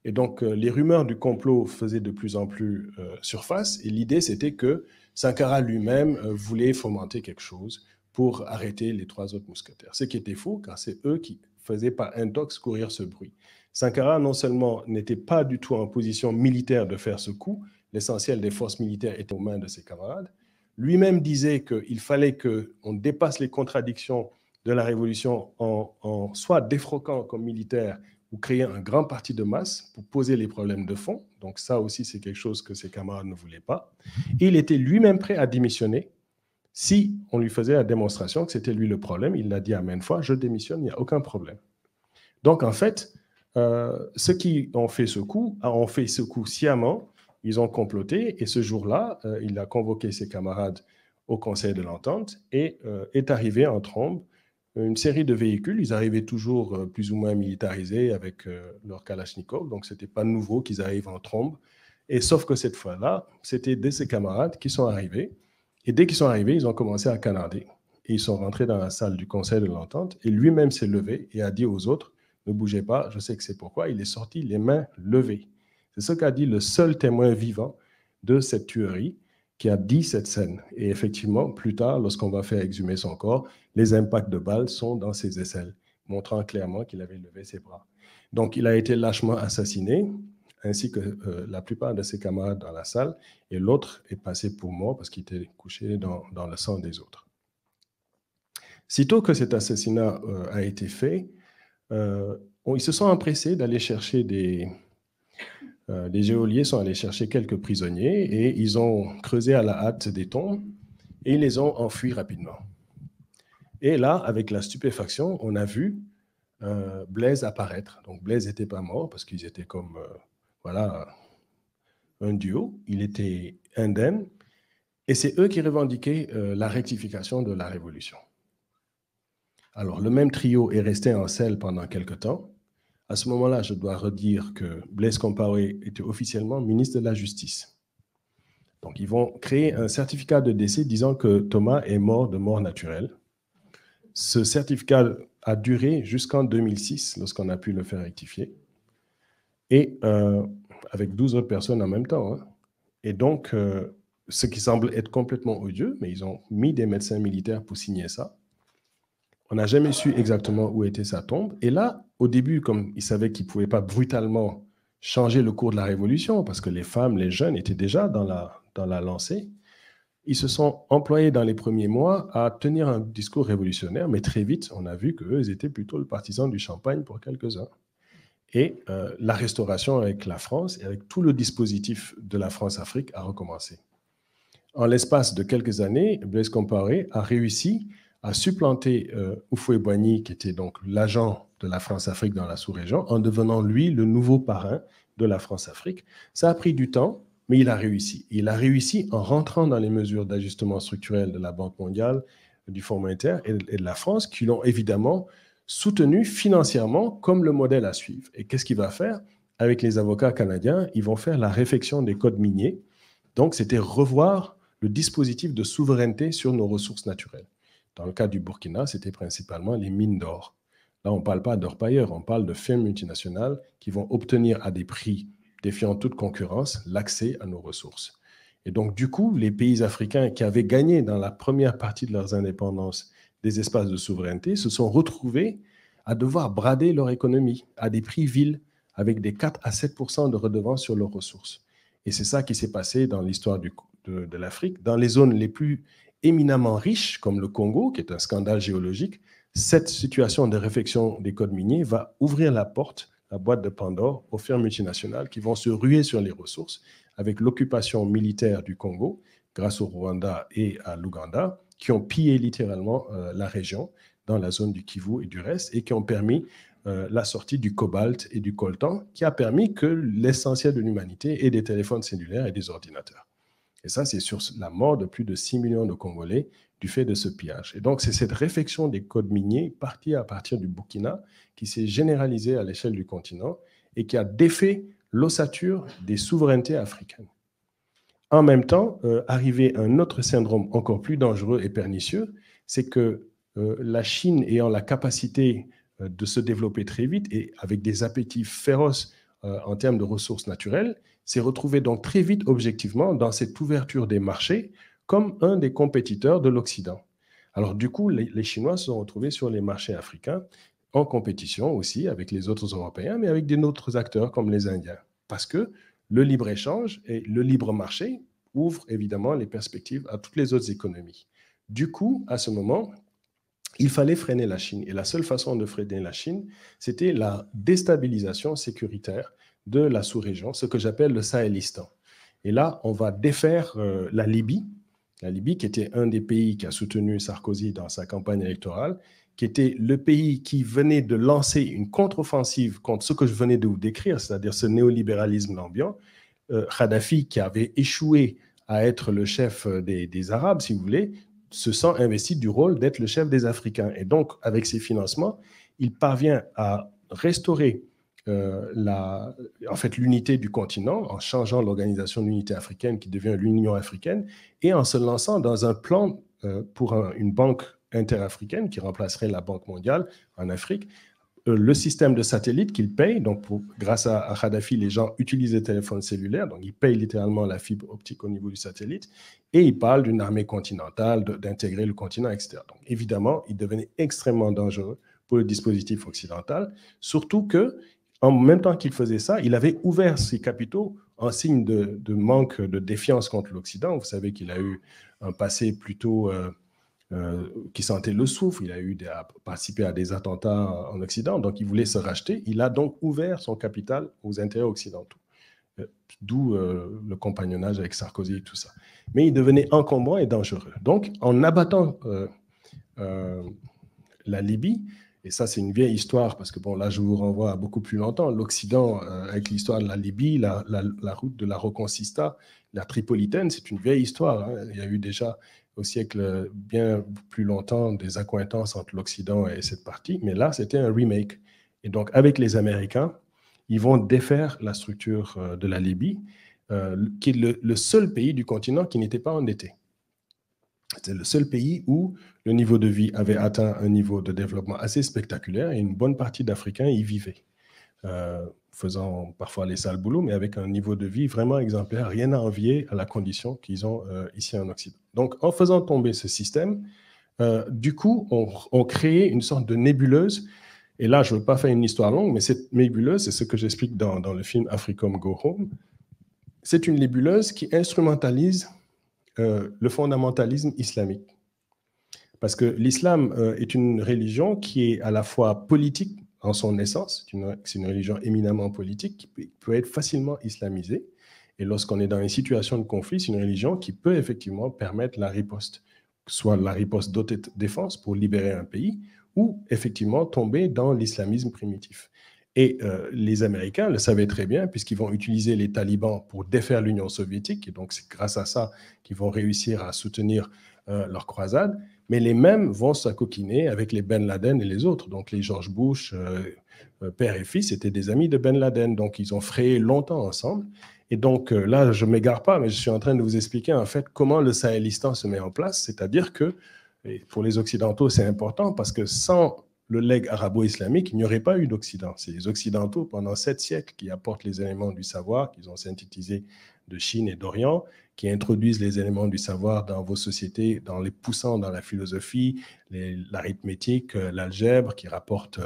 Et donc, les rumeurs du complot faisaient de plus en plus surface. Et l'idée, c'était que Sankara lui-même voulait fomenter quelque chose pour arrêter les 3 autres mousquetaires. Ce qui était faux, car c'est eux qui faisaient par intox courir ce bruit. Sankara, non seulement n'était pas du tout en position militaire de faire ce coup, l'essentiel des forces militaires était aux mains de ses camarades. Lui-même disait qu'il fallait qu'on dépasse les contradictions de la Révolution en soit défroquant comme militaire ou créer un grand parti de masse pour poser les problèmes de fond. Donc ça aussi, c'est quelque chose que ses camarades ne voulaient pas. Et il était lui-même prêt à démissionner si on lui faisait la démonstration que c'était lui le problème. Il l'a dit à maintes fois, je démissionne, il n'y a aucun problème. Donc en fait, ceux qui ont fait ce coup sciemment. Ils ont comploté et ce jour-là, il a convoqué ses camarades au Conseil de l'Entente et est arrivé en trombe une série de véhicules. Ils arrivaient toujours plus ou moins militarisés avec leur Kalachnikov, donc ce n'était pas nouveau qu'ils arrivent en trombe. Et sauf que cette fois-là, c'était de ses camarades qui sont arrivés. Et dès qu'ils sont arrivés, ils ont commencé à canarder. Et ils sont rentrés dans la salle du Conseil de l'Entente et lui-même s'est levé et a dit aux autres, ne bougez pas, je sais que c'est pourquoi. Il est sorti les mains levées. C'est ce qu'a dit le seul témoin vivant de cette tuerie qui a dit cette scène. Et effectivement, plus tard, lorsqu'on va faire exhumer son corps, les impacts de balles sont dans ses aisselles, montrant clairement qu'il avait levé ses bras. Donc, il a été lâchement assassiné, ainsi que la plupart de ses camarades dans la salle, et l'autre est passé pour mort parce qu'il était couché dans le sang des autres. Sitôt que cet assassinat a été fait, ils se sont empressés d'aller chercher les geôliers sont allés chercher quelques prisonniers et ils ont creusé à la hâte des tombes et ils les ont enfuis rapidement. Et là, avec la stupéfaction, on a vu Blaise apparaître. Donc Blaise n'était pas mort parce qu'ils étaient comme voilà, un duo. Il était indemne et c'est eux qui revendiquaient la rectification de la Révolution. Alors, le même trio est resté en selle pendant quelque temps. À ce moment-là, je dois redire que Blaise Compaoré était officiellement ministre de la Justice. Donc, ils vont créer un certificat de décès disant que Thomas est mort de mort naturelle. Ce certificat a duré jusqu'en 2006, lorsqu'on a pu le faire rectifier, et avec 12 autres personnes en même temps. Hein. Et donc, ce qui semble être complètement odieux, mais ils ont mis des médecins militaires pour signer ça. On n'a jamais su exactement où était sa tombe. Et là, au début, comme ils savaient qu'ils ne pouvaient pas brutalement changer le cours de la révolution, parce que les femmes, les jeunes étaient déjà dans la lancée, ils se sont employés dans les premiers mois à tenir un discours révolutionnaire, mais très vite, on a vu qu'eux, ils étaient plutôt le partisan du champagne pour quelques-uns. Et la restauration avec la France et avec tout le dispositif de la France-Afrique a recommencé. En l'espace de quelques années, Blaise Compaoré a réussi à supplanter Houphouët-Boigny, qui était donc l'agent de la France-Afrique dans la sous-région, en devenant lui le nouveau parrain de la France-Afrique. Ça a pris du temps, mais il a réussi. Il a réussi en rentrant dans les mesures d'ajustement structurel de la Banque mondiale, du Fonds monétaire et de la France, qui l'ont évidemment soutenu financièrement comme le modèle à suivre. Et qu'est-ce qu'il va faire? Avec les avocats canadiens, ils vont faire la réfection des codes miniers. Donc, c'était revoir le dispositif de souveraineté sur nos ressources naturelles. Dans le cas du Burkina, c'était principalement les mines d'or. Là, on ne parle pas d'orpailleurs, on parle de firmes multinationales qui vont obtenir à des prix défiant toute concurrence l'accès à nos ressources. Et donc, du coup, les pays africains qui avaient gagné dans la première partie de leurs indépendances des espaces de souveraineté se sont retrouvés à devoir brader leur économie à des prix vils avec des 4 à 7% de redevances sur leurs ressources. Et c'est ça qui s'est passé dans l'histoire de l'Afrique. Dans les zones les plus éminemment riches, comme le Congo, qui est un scandale géologique, cette situation de réfection des codes miniers va ouvrir la porte, la boîte de Pandore, aux firmes multinationales qui vont se ruer sur les ressources avec l'occupation militaire du Congo, grâce au Rwanda et à l'Ouganda, qui ont pillé littéralement la région dans la zone du Kivu et du reste, et qui ont permis la sortie du cobalt et du coltan, qui a permis que l'essentiel de l'humanité ait des téléphones cellulaires et des ordinateurs. Et ça, c'est sur la mort de plus de 6 millions de Congolais du fait de ce pillage. Et donc, c'est cette réflexion des codes miniers partie à partir du Burkina qui s'est généralisée à l'échelle du continent et qui a défait l'ossature des souverainetés africaines. En même temps, arrivé un autre syndrome encore plus dangereux et pernicieux, c'est que la Chine ayant la capacité de se développer très vite et avec des appétits féroces en termes de ressources naturelles, s'est retrouvé donc très vite objectivement dans cette ouverture des marchés comme un des compétiteurs de l'Occident. Alors du coup, les Chinois se sont retrouvés sur les marchés africains en compétition aussi avec les autres Européens, mais avec d'autres acteurs comme les Indiens. Parce que le libre-échange et le libre marché ouvrent évidemment les perspectives à toutes les autres économies. Du coup, à ce moment, il fallait freiner la Chine. Et la seule façon de freiner la Chine, c'était la déstabilisation sécuritaire de la sous-région, ce que j'appelle le Sahélistan. Et là, on va défaire la Libye qui était un des pays qui a soutenu Sarkozy dans sa campagne électorale, qui était le pays qui venait de lancer une contre-offensive contre ce que je venais de vous décrire, c'est-à-dire ce néolibéralisme ambiant. Kadhafi, qui avait échoué à être le chef des Arabes, si vous voulez, se sent investi du rôle d'être le chef des Africains. Et donc, avec ses financements, il parvient à restaurer l'unité du continent en changeant l'organisation de l'unité africaine qui devient l'Union africaine et en se lançant dans un plan pour une banque interafricaine qui remplacerait la Banque mondiale en Afrique. Le système de satellite qu'il paye, donc grâce à Kadhafi, les gens utilisent les téléphones cellulaires, donc ils payent littéralement la fibre optique au niveau du satellite, et il parle d'une armée continentale, d'intégrer le continent, etc. Donc évidemment, il devenait extrêmement dangereux pour le dispositif occidental, surtout que en même temps qu'il faisait ça, il avait ouvert ses capitaux en signe de manque de défiance contre l'Occident. Vous savez qu'il a eu un passé plutôt qui sentait le souffle. Il a participé à des attentats en Occident, donc il voulait se racheter. Il a donc ouvert son capital aux intérêts occidentaux, d'où le compagnonnage avec Sarkozy et tout ça. Mais il devenait encombrant et dangereux. Donc, en abattant la Libye, et ça, c'est une vieille histoire, parce que bon, là, je vous renvoie à beaucoup plus longtemps. L'Occident, avec l'histoire de la Libye, la route de la Reconquista, la Tripolitaine, c'est une vieille histoire. Hein. Il y a eu déjà, au siècle bien plus longtemps, des accointances entre l'Occident et cette partie, mais là, c'était un remake. Et donc, avec les Américains, ils vont défaire la structure de la Libye, qui est le seul pays du continent qui n'était pas endetté. C'était le seul pays où le niveau de vie avait atteint un niveau de développement assez spectaculaire et une bonne partie d'Africains y vivaient, faisant parfois les sales boulots, mais avec un niveau de vie vraiment exemplaire, rien à envier à la condition qu'ils ont ici en Occident. Donc, en faisant tomber ce système, du coup, on crée une sorte de nébuleuse. Et là, je ne veux pas faire une histoire longue, mais cette nébuleuse, c'est ce que j'explique dans le film Africom Go Home. C'est une nébuleuse qui instrumentalise le fondamentalisme islamique. Parce que l'islam est une religion qui est à la fois politique en son essence, c'est une religion éminemment politique qui peut être facilement islamisée. Et lorsqu'on est dans une situation de conflit, c'est une religion qui peut effectivement permettre la riposte, soit la riposte d'autodéfense pour libérer un pays, ou effectivement tomber dans l'islamisme primitif. Et les Américains le savaient très bien, puisqu'ils vont utiliser les talibans pour défaire l'Union soviétique, et donc c'est grâce à ça qu'ils vont réussir à soutenir leur croisade. Mais les mêmes vont s'acoquiner avec les Ben Laden et les autres. Donc les George Bush, père et fils, étaient des amis de Ben Laden, donc ils ont frayé longtemps ensemble. Et donc là, je ne m'égare pas, mais je suis en train de vous expliquer en fait comment le Sahélistan se met en place, c'est-à-dire que, et pour les Occidentaux, c'est important parce que sans le legs arabo-islamique, il n'y aurait pas eu d'Occident. C'est les Occidentaux, pendant 7 siècles, qui apportent les éléments du savoir qu'ils ont synthétisés de Chine et d'Orient, qui introduisent les éléments du savoir dans vos sociétés, dans les poussant dans la philosophie, l'arithmétique, l'algèbre, qui rapportent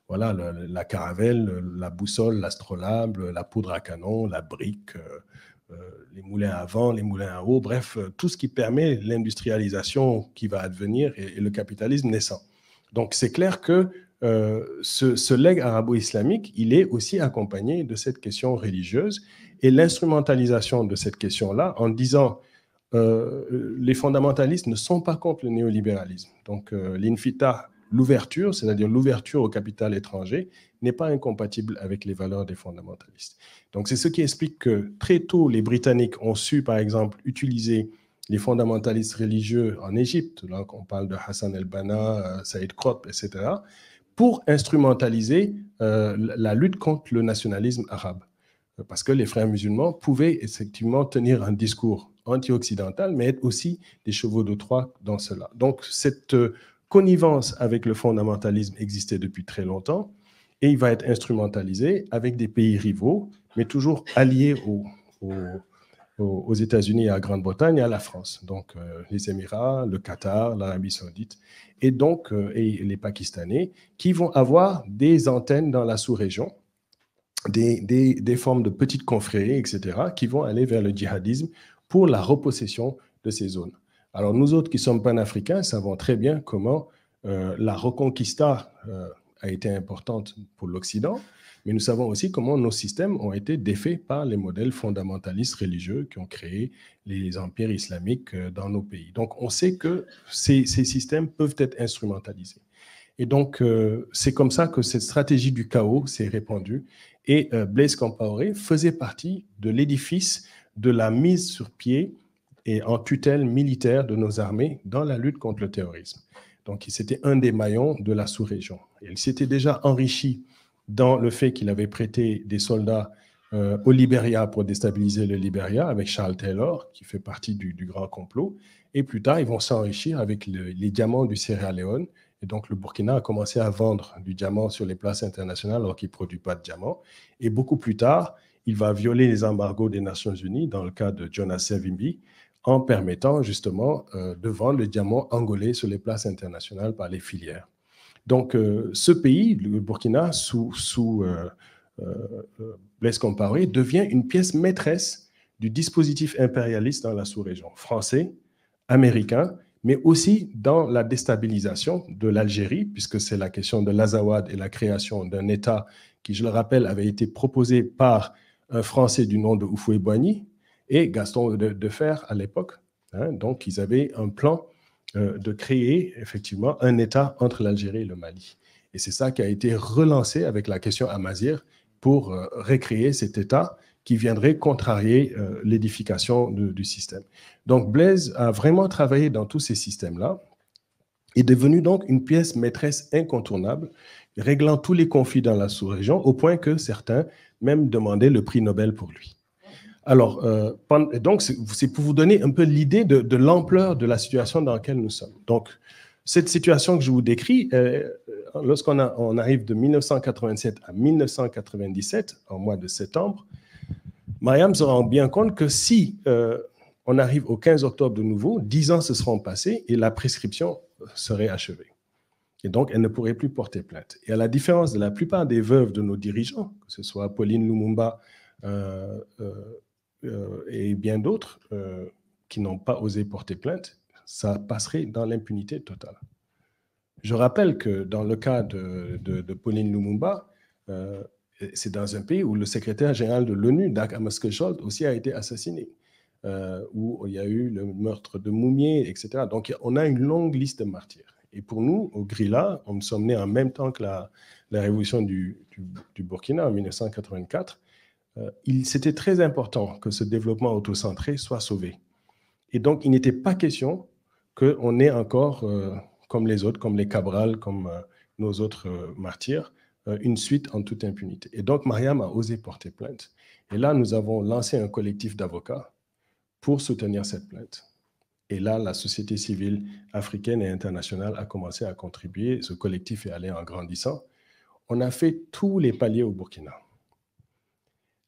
voilà, la caravelle, la boussole, l'astrolabe, la poudre à canon, la brique, les moulins à vent, les moulins à eau, bref, tout ce qui permet l'industrialisation qui va advenir et le capitalisme naissant. Donc, c'est clair que ce legs arabo-islamique, il est aussi accompagné de cette question religieuse et l'instrumentalisation de cette question-là en disant les fondamentalistes ne sont pas contre le néolibéralisme. Donc, l'infita, l'ouverture, c'est-à-dire l'ouverture au capital étranger, n'est pas incompatible avec les valeurs des fondamentalistes. Donc, c'est ce qui explique que très tôt, les Britanniques ont su, par exemple, utiliser les fondamentalistes religieux en Égypte, là on parle de Hassan el-Banna, Saïd Qutb, etc., pour instrumentaliser la lutte contre le nationalisme arabe. Parce que les frères musulmans pouvaient effectivement tenir un discours anti-occidental, mais être aussi des chevaux de Troie dans cela. Donc cette connivence avec le fondamentalisme existait depuis très longtemps, et il va être instrumentalisé avec des pays rivaux, mais toujours alliés aux États-Unis et à la Grande-Bretagne et à la France. Donc, les Émirats, le Qatar, l'Arabie saoudite, et donc et les Pakistanais, qui vont avoir des antennes dans la sous-région, des formes de petites confréries, etc., qui vont aller vers le djihadisme pour la repossession de ces zones. Alors, nous autres qui sommes panafricains savons très bien comment la reconquista a été importante pour l'Occident, mais nous savons aussi comment nos systèmes ont été défaits par les modèles fondamentalistes religieux qui ont créé les empires islamiques dans nos pays. Donc, on sait que ces systèmes peuvent être instrumentalisés. Et donc, c'est comme ça que cette stratégie du chaos s'est répandue. Et Blaise Compaoré faisait partie de l'édifice de la mise sur pied et en tutelle militaire de nos armées dans la lutte contre le terrorisme. Donc, c'était un des maillons de la sous-région. Il s'était déjà enrichi dans le fait qu'il avait prêté des soldats au Libéria pour déstabiliser le Libéria avec Charles Taylor, qui fait partie du grand complot. Et plus tard, ils vont s'enrichir avec les diamants du Sierra Leone. Et donc, le Burkina a commencé à vendre du diamant sur les places internationales alors qu'il ne produit pas de diamant. Et beaucoup plus tard, il va violer les embargos des Nations Unies, dans le cas de Jonas Savimbi, en permettant justement de vendre le diamant angolais sur les places internationales par les filières. Donc, ce pays, le Burkina, sous Blaise Compaoré, devient une pièce maîtresse du dispositif impérialiste dans la sous-région, français, américain, mais aussi dans la déstabilisation de l'Algérie, puisque c'est la question de l'Azawad et la création d'un État qui, je le rappelle, avait été proposé par un Français du nom de Houphouët-Boigny et Gaston Defferre à l'époque. Hein, donc, ils avaient un plan de créer effectivement un État entre l'Algérie et le Mali. Et c'est ça qui a été relancé avec la question Amazigh pour recréer cet État qui viendrait contrarier l'édification du système. Donc Blaise a vraiment travaillé dans tous ces systèmes-là, est devenu donc une pièce maîtresse incontournable, réglant tous les conflits dans la sous-région, au point que certains même demandaient le prix Nobel pour lui. Alors, donc, c'est pour vous donner un peu l'idée de l'ampleur de la situation dans laquelle nous sommes. Donc, cette situation que je vous décris, lorsqu'on arrive de 1987 à 1997, en mois de septembre, Mariam se rend bien compte que si on arrive au 15 octobre de nouveau, 10 ans se seront passés et la prescription serait achevée. Et donc, elle ne pourrait plus porter plainte. Et à la différence de la plupart des veuves de nos dirigeants, que ce soit Pauline Lumumba et bien d'autres qui n'ont pas osé porter plainte, ça passerait dans l'impunité totale. Je rappelle que dans le cas de Pauline Lumumba, c'est dans un pays où le secrétaire général de l'ONU, Dag Hammarskjöld, aussi a été assassiné, où il y a eu le meurtre de Moumié, etc. Donc, on a une longue liste de martyrs. Et pour nous, au Grilla, on sommes nés en même temps que la révolution du Burkina en 1984. C'était très important que ce développement autocentré soit sauvé. Et donc, il n'était pas question qu'on ait encore, comme les autres, comme les Cabral, comme nos autres martyrs, une suite en toute impunité. Et donc, Mariam a osé porter plainte. Et là, nous avons lancé un collectif d'avocats pour soutenir cette plainte. Et là, la société civile africaine et internationale a commencé à contribuer. Ce collectif est allé en grandissant. On a fait tous les paliers au Burkina.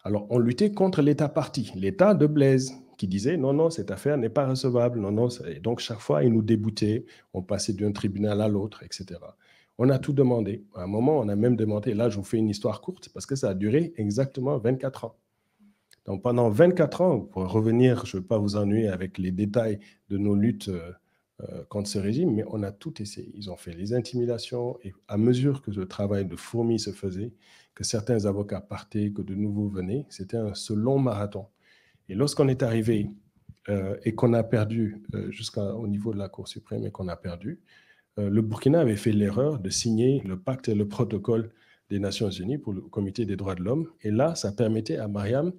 Alors, on luttait contre l'État parti, l'État de Blaise, qui disait non, non, cette affaire n'est pas recevable. Non, non. Et donc, chaque fois, il nous déboutait. On passait d'un tribunal à l'autre, etc. On a tout demandé. À un moment, on a même demandé, là, je vous fais une histoire courte, parce que ça a duré exactement 24 ans. Donc, pendant 24 ans, pour revenir, je ne veux pas vous ennuyer avec les détails de nos luttes contre ce régime, mais on a tout essayé. Ils ont fait les intimidations, et à mesure que le travail de fourmi se faisait, que certains avocats partaient, que de nouveaux venaient, c'était ce long marathon. Et lorsqu'on est arrivé et qu'on a perdu jusqu'au niveau de la Cour suprême et qu'on a perdu, le Burkina avait fait l'erreur de signer le pacte et le protocole des Nations Unies pour le Comité des droits de l'homme. Et là, ça permettait à Mariam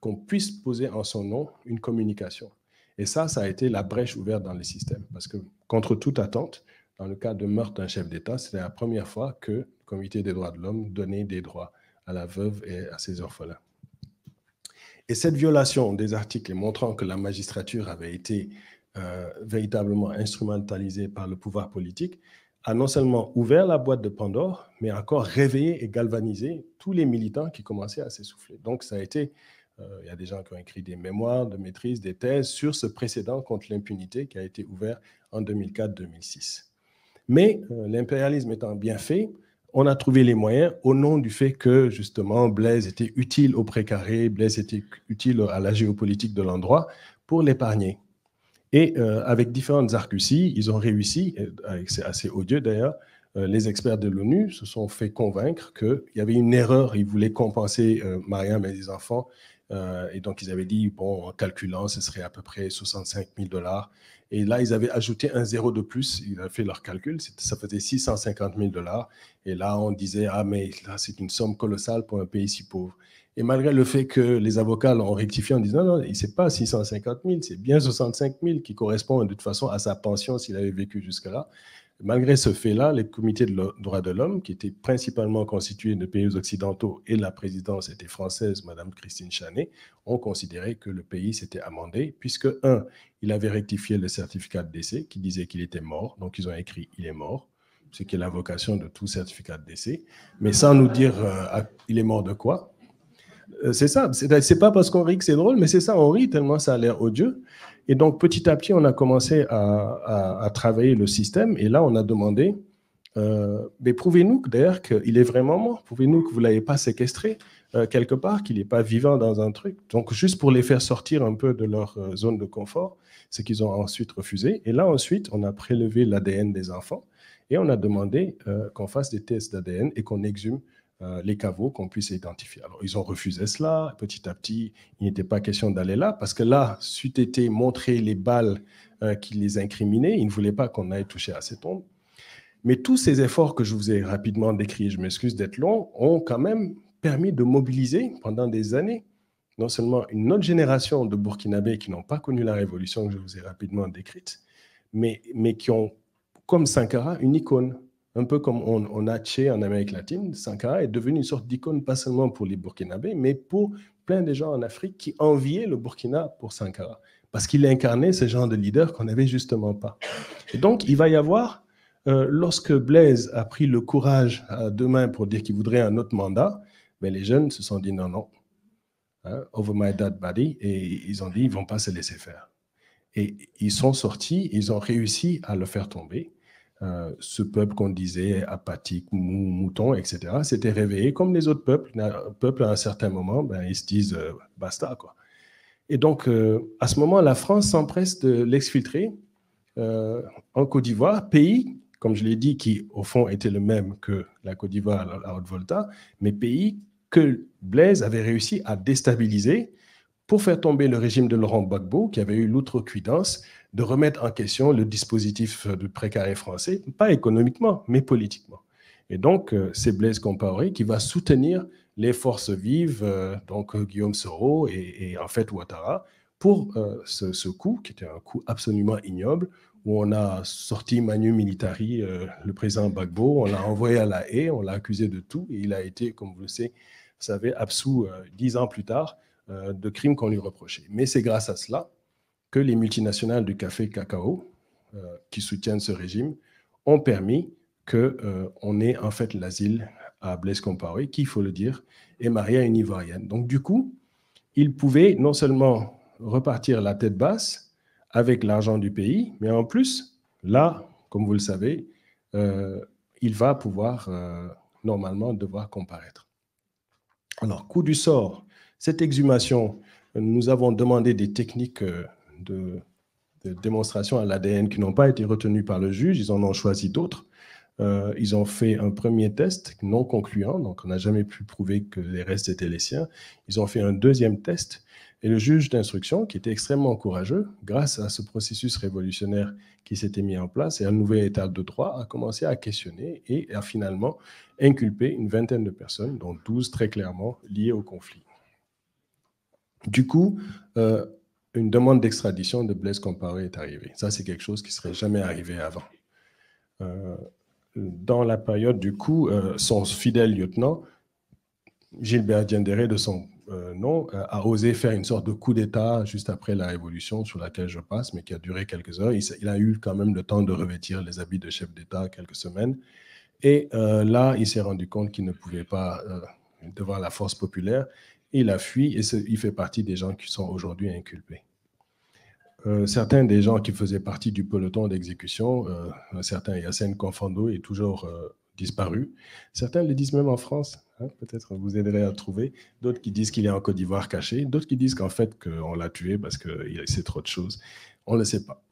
qu'on puisse poser en son nom une communication. Et ça a été la brèche ouverte dans le système. Parce que, contre toute attente, dans le cas de meurtre d'un chef d'État, c'était la première fois que le Comité des droits de l'homme donnait des droits à la veuve et à ses orphelins. Et cette violation des articles montrant que la magistrature avait été véritablement instrumentalisée par le pouvoir politique a non seulement ouvert la boîte de Pandore, mais encore réveillé et galvanisé tous les militants qui commençaient à s'essouffler. Donc, ça a été... il y a des gens qui ont écrit des mémoires de maîtrise, des thèses sur ce précédent contre l'impunité qui a été ouvert en 2004-2006. Mais l'impérialisme étant bien fait, on a trouvé les moyens au nom du fait que, justement, Blaise était utile au précaré, Blaise était utile à la géopolitique de l'endroit pour l'épargner. Et avec différentes arguties, ils ont réussi, c'est assez odieux d'ailleurs, les experts de l'ONU se sont fait convaincre qu'il y avait une erreur, ils voulaient compenser Mariam et les enfants, et donc ils avaient dit, bon, en calculant, ce serait à peu près 65 000 $. Et là, ils avaient ajouté un zéro de plus, ils avaient fait leur calcul, ça faisait 650 000 $. Et là, on disait, ah, mais là, c'est une somme colossale pour un pays si pauvre. Et malgré le fait que les avocats l'ont rectifié en disant non, non, c'est pas 650 000, c'est bien 65 000 qui correspond de toute façon à sa pension s'il avait vécu jusque-là. Malgré ce fait-là, les comités de droits de l'homme, qui étaient principalement constitués de pays occidentaux et la présidence était française, Mme Christine Chanet, ont considéré que le pays s'était amendé, puisque, il avait rectifié le certificat de décès qui disait qu'il était mort, donc ils ont écrit « il est mort », ce qui est la vocation de tout certificat de décès, mais sans nous dire il est mort de quoi. C'est ça, c'est pas parce qu'on rit que c'est drôle, mais c'est ça, on rit tellement ça a l'air odieux. Et donc, petit à petit, on a commencé à travailler le système. Et là, on a demandé, mais prouvez-nous d'ailleurs qu'il est vraiment mort. Prouvez-nous que vous ne l'avez pas séquestré quelque part, qu'il n'est pas vivant dans un truc. Donc, juste pour les faire sortir un peu de leur zone de confort, ce qu'ils ont ensuite refusé. Et là, ensuite, on a prélevé l'ADN des enfants et on a demandé qu'on fasse des tests d'ADN et qu'on exhume les caveaux, qu'on puisse identifier. Alors, ils ont refusé cela. Petit à petit, il n'était pas question d'aller là, parce que là, c'eût été montré les balles qui les incriminaient. Ils ne voulaient pas qu'on aille toucher à ces tombes. Mais tous ces efforts que je vous ai rapidement décrits, je m'excuse d'être long, ont quand même permis de mobiliser pendant des années non seulement une autre génération de Burkinabés qui n'ont pas connu la révolution que je vous ai rapidement décrite, mais qui ont, comme Sankara, une icône. Un peu comme on a Che en Amérique latine, Sankara est devenu une sorte d'icône, pas seulement pour les Burkinabés, mais pour plein de gens en Afrique qui enviaient le Burkina pour Sankara, parce qu'il incarnait ce genre de leader qu'on n'avait justement pas. Et donc, il va y avoir, lorsque Blaise a pris le courage à deux mains pour dire qu'il voudrait un autre mandat, ben les jeunes se sont dit non, non, hein, over my dead body, et ils ont dit ils ne vont pas se laisser faire. Et ils sont sortis, ils ont réussi à le faire tomber. Ce peuple qu'on disait apathique, mouton, etc., s'était réveillé comme les autres peuples. Un peuple, à un certain moment, ben, ils se disent basta, quoi. Et donc, à ce moment, la France s'empresse de l'exfiltrer en Côte d'Ivoire, pays, comme je l'ai dit, qui, au fond, était le même que la Côte d'Ivoire, la Haute-Volta, mais pays que Blaise avait réussi à déstabiliser pour faire tomber le régime de Laurent Gbagbo, qui avait eu l'outrecuidance de remettre en question le dispositif de précaré français, pas économiquement, mais politiquement. Et donc, c'est Blaise Compaoré qui va soutenir les forces vives, donc Guillaume Soro et en fait Ouattara, pour ce coup, qui était un coup absolument ignoble, où on a sorti Manu Militari, le président Gbagbo, on l'a envoyé à la haie, on l'a accusé de tout, et il a été, comme vous le savez, absous 10 ans plus tard de crimes qu'on lui reprochait. Mais c'est grâce à cela que les multinationales du café cacao, qui soutiennent ce régime, ont permis qu'on ait en fait l'asile à Blaise Compaoré, qui, il faut le dire, est marié à une Ivoirienne. Donc du coup, il pouvait non seulement repartir la tête basse avec l'argent du pays, mais en plus, là, comme vous le savez, il va pouvoir normalement devoir comparaître. Alors, coup du sort, cette exhumation, nous avons demandé des techniques de démonstration à l'ADN qui n'ont pas été retenues par le juge, ils en ont choisi d'autres. Ils ont fait un premier test non concluant, donc on n'a jamais pu prouver que les restes étaient les siens. Ils ont fait un deuxième test et le juge d'instruction, qui était extrêmement courageux, grâce à ce processus révolutionnaire qui s'était mis en place et un nouvel état de droit, a commencé à questionner et a finalement inculpé une vingtaine de personnes, dont 12 très clairement liées au conflit. Du coup, une demande d'extradition de Blaise Compaoré est arrivée. Ça, c'est quelque chose qui ne serait jamais arrivé avant. Dans la période du coup, son fidèle lieutenant, Gilbert Diendéré de son nom, a osé faire une sorte de coup d'État juste après la Révolution sur laquelle je passe, mais qui a duré quelques heures. Il a eu quand même le temps de revêtir les habits de chef d'État quelques semaines. Et là, il s'est rendu compte qu'il ne pouvait pas, devant la force populaire, il a fui et il fait partie des gens qui sont aujourd'hui inculpés. Certains des gens qui faisaient partie du peloton d'exécution, un certain Yacine Confando est toujours disparu. Certains le disent même en France, hein, peut-être vous aiderez à trouver. D'autres qui disent qu'il est en Côte d'Ivoire caché, d'autres qui disent qu'en fait qu'on l'a tué parce qu'il sait trop de choses. On ne le sait pas.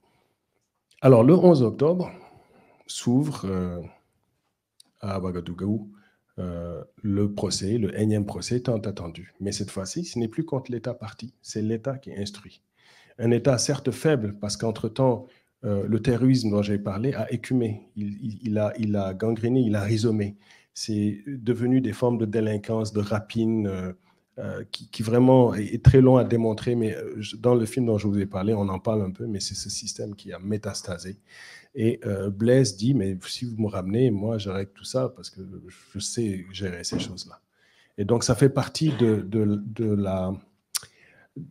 Alors le 11 octobre s'ouvre à Ouagadougou le procès, le énième procès tant attendu. Mais cette fois-ci, ce n'est plus contre l'État parti, c'est l'État qui instruit. Un État certes faible, parce qu'entre-temps, le terrorisme dont j'ai parlé a écumé, il a gangréné, il a rhizomé. C'est devenu des formes de délinquance, de rapine, qui vraiment est très long à démontrer, mais dans le film dont je vous ai parlé, on en parle un peu, mais c'est ce système qui a métastasé. Et Blaise dit, mais si vous me ramenez, moi, je règle tout ça parce que je sais gérer ces choses-là. Et donc, ça fait partie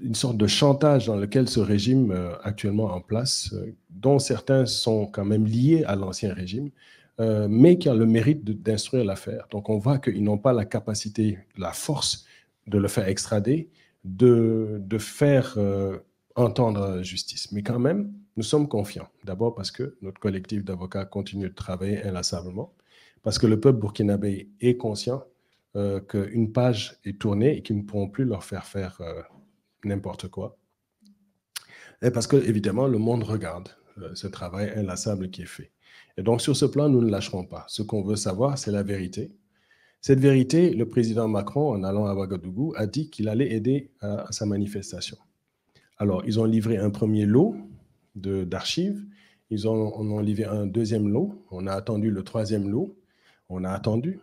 une sorte de chantage dans lequel ce régime actuellement en place, dont certains sont quand même liés à l'ancien régime, mais qui a le mérite d'instruire l'affaire. Donc, on voit qu'ils n'ont pas la capacité, la force de le faire extrader, de faire entendre la justice. Mais quand même, nous sommes confiants. D'abord parce que notre collectif d'avocats continue de travailler inlassablement, parce que le peuple burkinabé est conscient qu'une page est tournée et qu'ils ne pourront plus leur faire n'importe quoi. Et parce que, évidemment, le monde regarde ce travail inlassable qui est fait. Et donc, sur ce plan, nous ne lâcherons pas. Ce qu'on veut savoir, c'est la vérité. Cette vérité, le président Macron, en allant à Ouagadougou, a dit qu'il allait aider à sa manifestation. Alors, ils ont livré un premier lot d'archives. Ils en ont livré un deuxième lot. On a attendu le troisième lot. On a attendu.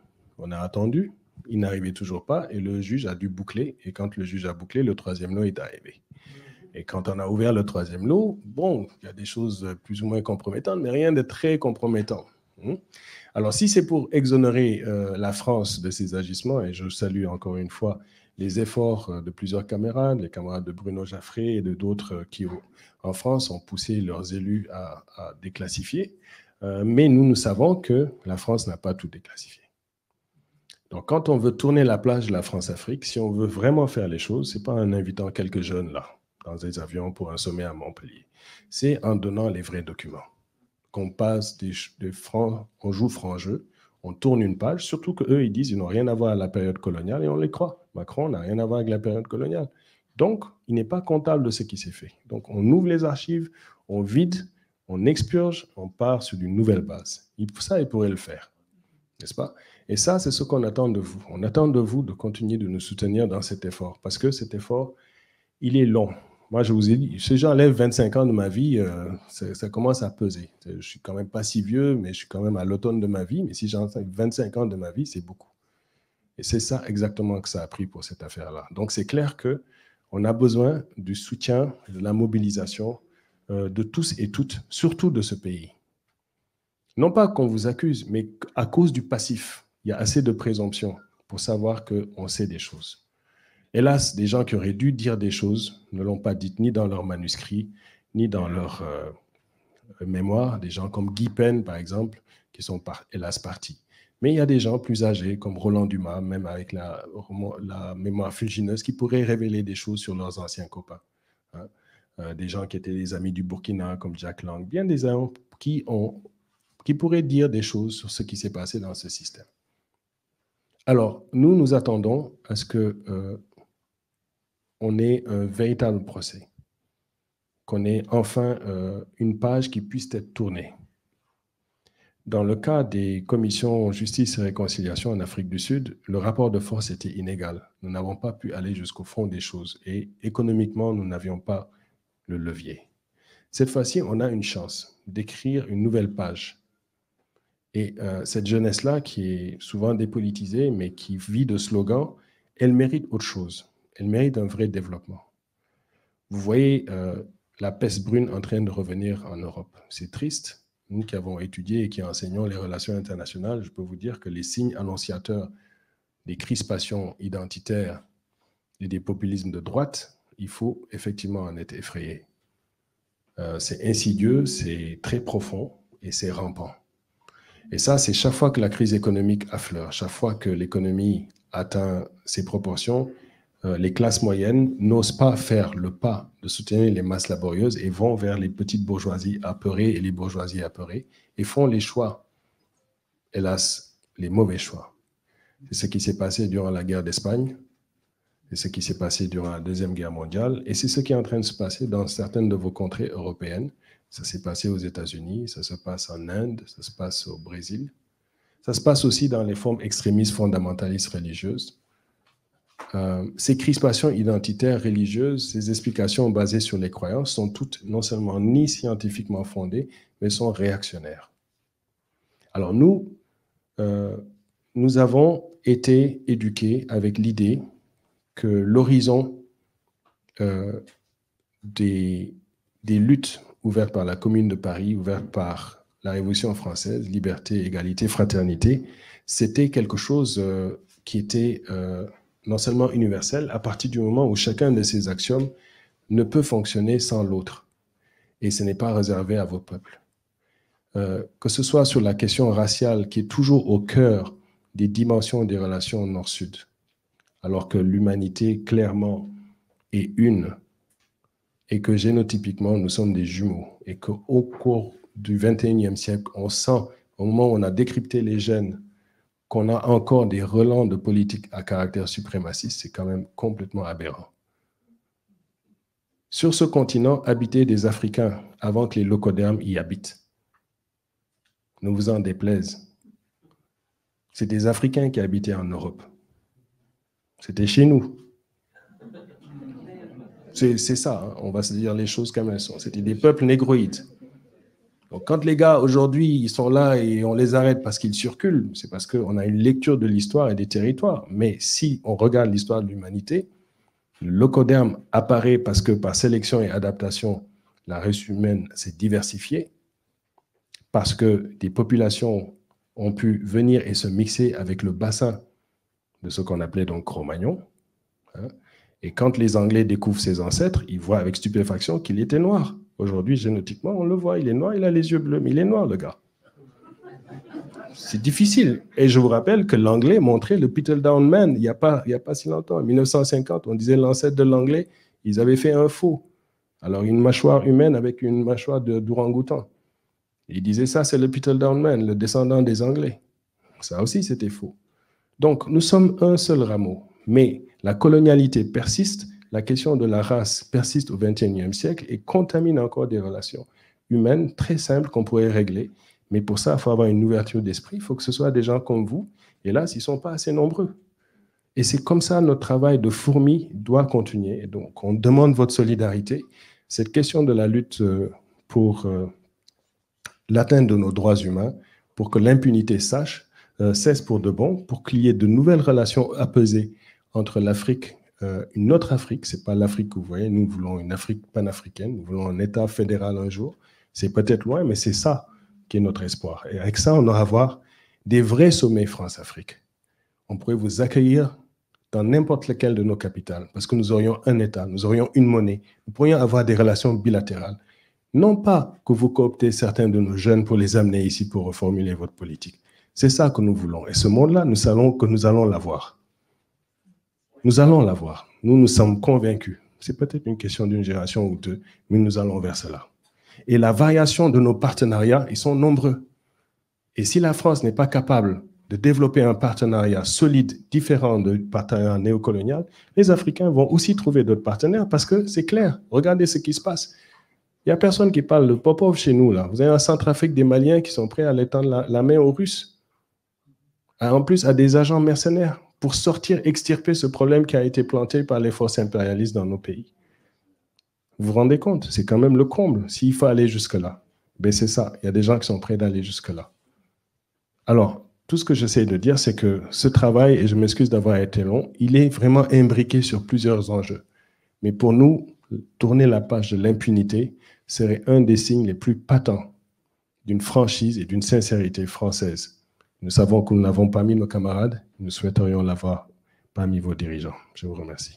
Il n'arrivait toujours pas et le juge a dû boucler. Et quand le juge a bouclé, le troisième lot est arrivé. Et quand on a ouvert le troisième lot, bon, il y a des choses plus ou moins compromettantes, mais rien de très compromettant. Alors, si c'est pour exonérer la France de ses agissements, et je salue encore une fois les efforts de plusieurs camarades, les camarades de Bruno Jaffré et de d'autres qui, en France, ont poussé leurs élus à déclassifier. Mais nous savons que la France n'a pas tout déclassifié. Donc, quand on veut tourner la plage de la France-Afrique, si on veut vraiment faire les choses, ce n'est pas en invitant quelques jeunes là, dans des avions pour un sommet à Montpellier. C'est en donnant les vrais documents. Qu'on passe on joue franc jeu, on tourne une page, surtout qu'eux, ils disent qu'ils n'ont rien à voir avec la période coloniale et on les croit. Macron n'a rien à voir avec la période coloniale. Donc, il n'est pas comptable de ce qui s'est fait. Donc, on ouvre les archives, on vide, on expurge, on part sur une nouvelle base. Ça, il pourrait le faire, n'est-ce pas? Et ça, c'est ce qu'on attend de vous. On attend de vous de continuer de nous soutenir dans cet effort, parce que cet effort, il est long. Moi, je vous ai dit, si j'enlève 25 ans de ma vie, ça commence à peser. Je ne suis quand même pas si vieux, mais je suis quand même à l'automne de ma vie. Mais si j'enlève 25 ans de ma vie, c'est beaucoup. Et c'est ça exactement que ça a pris pour cette affaire-là. Donc, c'est clair qu'on a besoin du soutien, de la mobilisation de tous et toutes, surtout de ce pays. Non pas qu'on vous accuse, mais à cause du passif. Il y a assez de présomption pour savoir qu'on sait des choses. Hélas, des gens qui auraient dû dire des choses ne l'ont pas dites ni dans leur manuscrit, ni dans leur mémoire. Des gens comme Guy Pen, par exemple, qui sont hélas partis. Mais il y a des gens plus âgés, comme Roland Dumas, même avec la mémoire fuligineuse, qui pourraient révéler des choses sur leurs anciens copains. Hein. Des gens qui étaient des amis du Burkina, comme Jack Lang, bien des gens qui pourraient dire des choses sur ce qui s'est passé dans ce système. Alors, nous attendons à ce que on ait un véritable procès, qu'on ait enfin une page qui puisse être tournée. Dans le cas des commissions justice et réconciliation en Afrique du Sud, le rapport de force était inégal. Nous n'avons pas pu aller jusqu'au fond des choses et économiquement, nous n'avions pas le levier. Cette fois-ci, on a une chance d'écrire une nouvelle page. Et cette jeunesse-là, qui est souvent dépolitisée, mais qui vit de slogans, elle mérite autre chose. Elle mérite un vrai développement. Vous voyez la peste brune en train de revenir en Europe. C'est triste. Nous qui avons étudié et qui enseignons les relations internationales, je peux vous dire que les signes annonciateurs des crispations identitaires et des populismes de droite, il faut effectivement en être effrayé. C'est insidieux, c'est très profond et c'est rampant. Et ça, c'est chaque fois que la crise économique affleure, chaque fois que l'économie atteint ses proportions, les classes moyennes n'osent pas faire le pas de soutenir les masses laborieuses et vont vers les petites bourgeoisies apeurées et les bourgeoisies apeurées et font les choix, hélas, les mauvais choix. C'est ce qui s'est passé durant la guerre d'Espagne, c'est ce qui s'est passé durant la Deuxième Guerre mondiale et c'est ce qui est en train de se passer dans certaines de vos contrées européennes. Ça s'est passé aux États-Unis, ça se passe en Inde, ça se passe au Brésil. Ça se passe aussi dans les formes extrémistes fondamentalistes religieuses. Ces crispations identitaires religieuses, ces explications basées sur les croyances sont toutes non seulement ni scientifiquement fondées, mais sont réactionnaires. Alors nous avons été éduqués avec l'idée que l'horizon des luttes ouvertes par la Commune de Paris, ouvertes par la Révolution française, liberté, égalité, fraternité, c'était quelque chose qui était non seulement universel, à partir du moment où chacun de ces axiomes ne peut fonctionner sans l'autre. Et ce n'est pas réservé à vos peuples. Que ce soit sur la question raciale, qui est toujours au cœur des dimensions des relations nord-sud, alors que l'humanité, clairement, est une, et que génotypiquement, nous sommes des jumeaux, et qu'au cours du XXIe siècle, on sent, au moment où on a décrypté les gènes, qu'on a encore des relents de politique à caractère suprémaciste, c'est quand même complètement aberrant. Sur ce continent habitaient des Africains avant que les locodermes y habitent. Ne vous en déplaise. C'est des Africains qui habitaient en Europe. C'était chez nous. C'est ça, hein, on va se dire les choses comme elles sont. C'était des peuples négroïdes. Donc, quand les gars, aujourd'hui, ils sont là et on les arrête parce qu'ils circulent, c'est parce qu'on a une lecture de l'histoire et des territoires. Mais si on regarde l'histoire de l'humanité, le locoderme apparaît parce que par sélection et adaptation, la race humaine s'est diversifiée, parce que des populations ont pu venir et se mixer avec le bassin de ce qu'on appelait donc Cro-Magnon, hein. Et quand les Anglais découvrent ses ancêtres, ils voient avec stupéfaction qu'il était noir. Aujourd'hui, génétiquement, on le voit, il est noir, il a les yeux bleus, mais il est noir, le gars. C'est difficile. Et je vous rappelle que l'anglais montrait le Peter Down Man il n'y a pas si longtemps. En 1950, on disait l'ancêtre de l'anglais, ils avaient fait un faux. Alors, une mâchoire humaine avec une mâchoire d'ourang-outan. Ils disaient ça, c'est le Peter Down Man, le descendant des Anglais. Ça aussi, c'était faux. Donc, nous sommes un seul rameau. Mais la colonialité persiste, la question de la race persiste au XXIe siècle et contamine encore des relations humaines très simples qu'on pourrait régler. Mais pour ça, il faut avoir une ouverture d'esprit. Il faut que ce soit des gens comme vous. Et là, ils ne sont pas assez nombreux. Et c'est comme ça notre travail de fourmi doit continuer. Et donc, on demande votre solidarité. Cette question de la lutte pour l'atteinte de nos droits humains, pour que l'impunité cesse pour de bon, pour qu'il y ait de nouvelles relations apaisées entre l'Afrique, une autre Afrique, ce n'est pas l'Afrique que vous voyez, nous voulons une Afrique panafricaine, nous voulons un État fédéral un jour. C'est peut-être loin, mais c'est ça qui est notre espoir. Et avec ça, on va avoir des vrais sommets France-Afrique. On pourrait vous accueillir dans n'importe lequel de nos capitales, parce que nous aurions un État, nous aurions une monnaie, nous pourrions avoir des relations bilatérales. Non pas que vous cooptez certains de nos jeunes pour les amener ici pour reformuler votre politique. C'est ça que nous voulons. Et ce monde-là, nous savons que nous allons l'avoir. Nous allons l'avoir. Nous sommes convaincus. C'est peut-être une question d'une génération ou deux, mais nous allons vers cela. Et la variation de nos partenariats, ils sont nombreux. Et si la France n'est pas capable de développer un partenariat solide, différent du partenariat néocolonial, les Africains vont aussi trouver d'autres partenaires parce que c'est clair. Regardez ce qui se passe. Il n'y a personne qui parle de Popov chez nous, là. Vous avez en Centrafrique des Maliens qui sont prêts à l'étendre la main aux Russes. En plus, à des agents mercenaires pour extirper ce problème qui a été planté par les forces impérialistes dans nos pays. Vous vous rendez compte? C'est quand même le comble. S'il faut aller jusque-là, ben c'est ça. Il y a des gens qui sont prêts d'aller jusque-là. Alors, tout ce que j'essaie de dire, c'est que ce travail, et je m'excuse d'avoir été long, il est vraiment imbriqué sur plusieurs enjeux. Mais pour nous, tourner la page de l'impunité serait un des signes les plus patents d'une franchise et d'une sincérité française. Nous savons que nous n'avons pas mis nos camarades, nous souhaiterions l'avoir parmi vos dirigeants. Je vous remercie.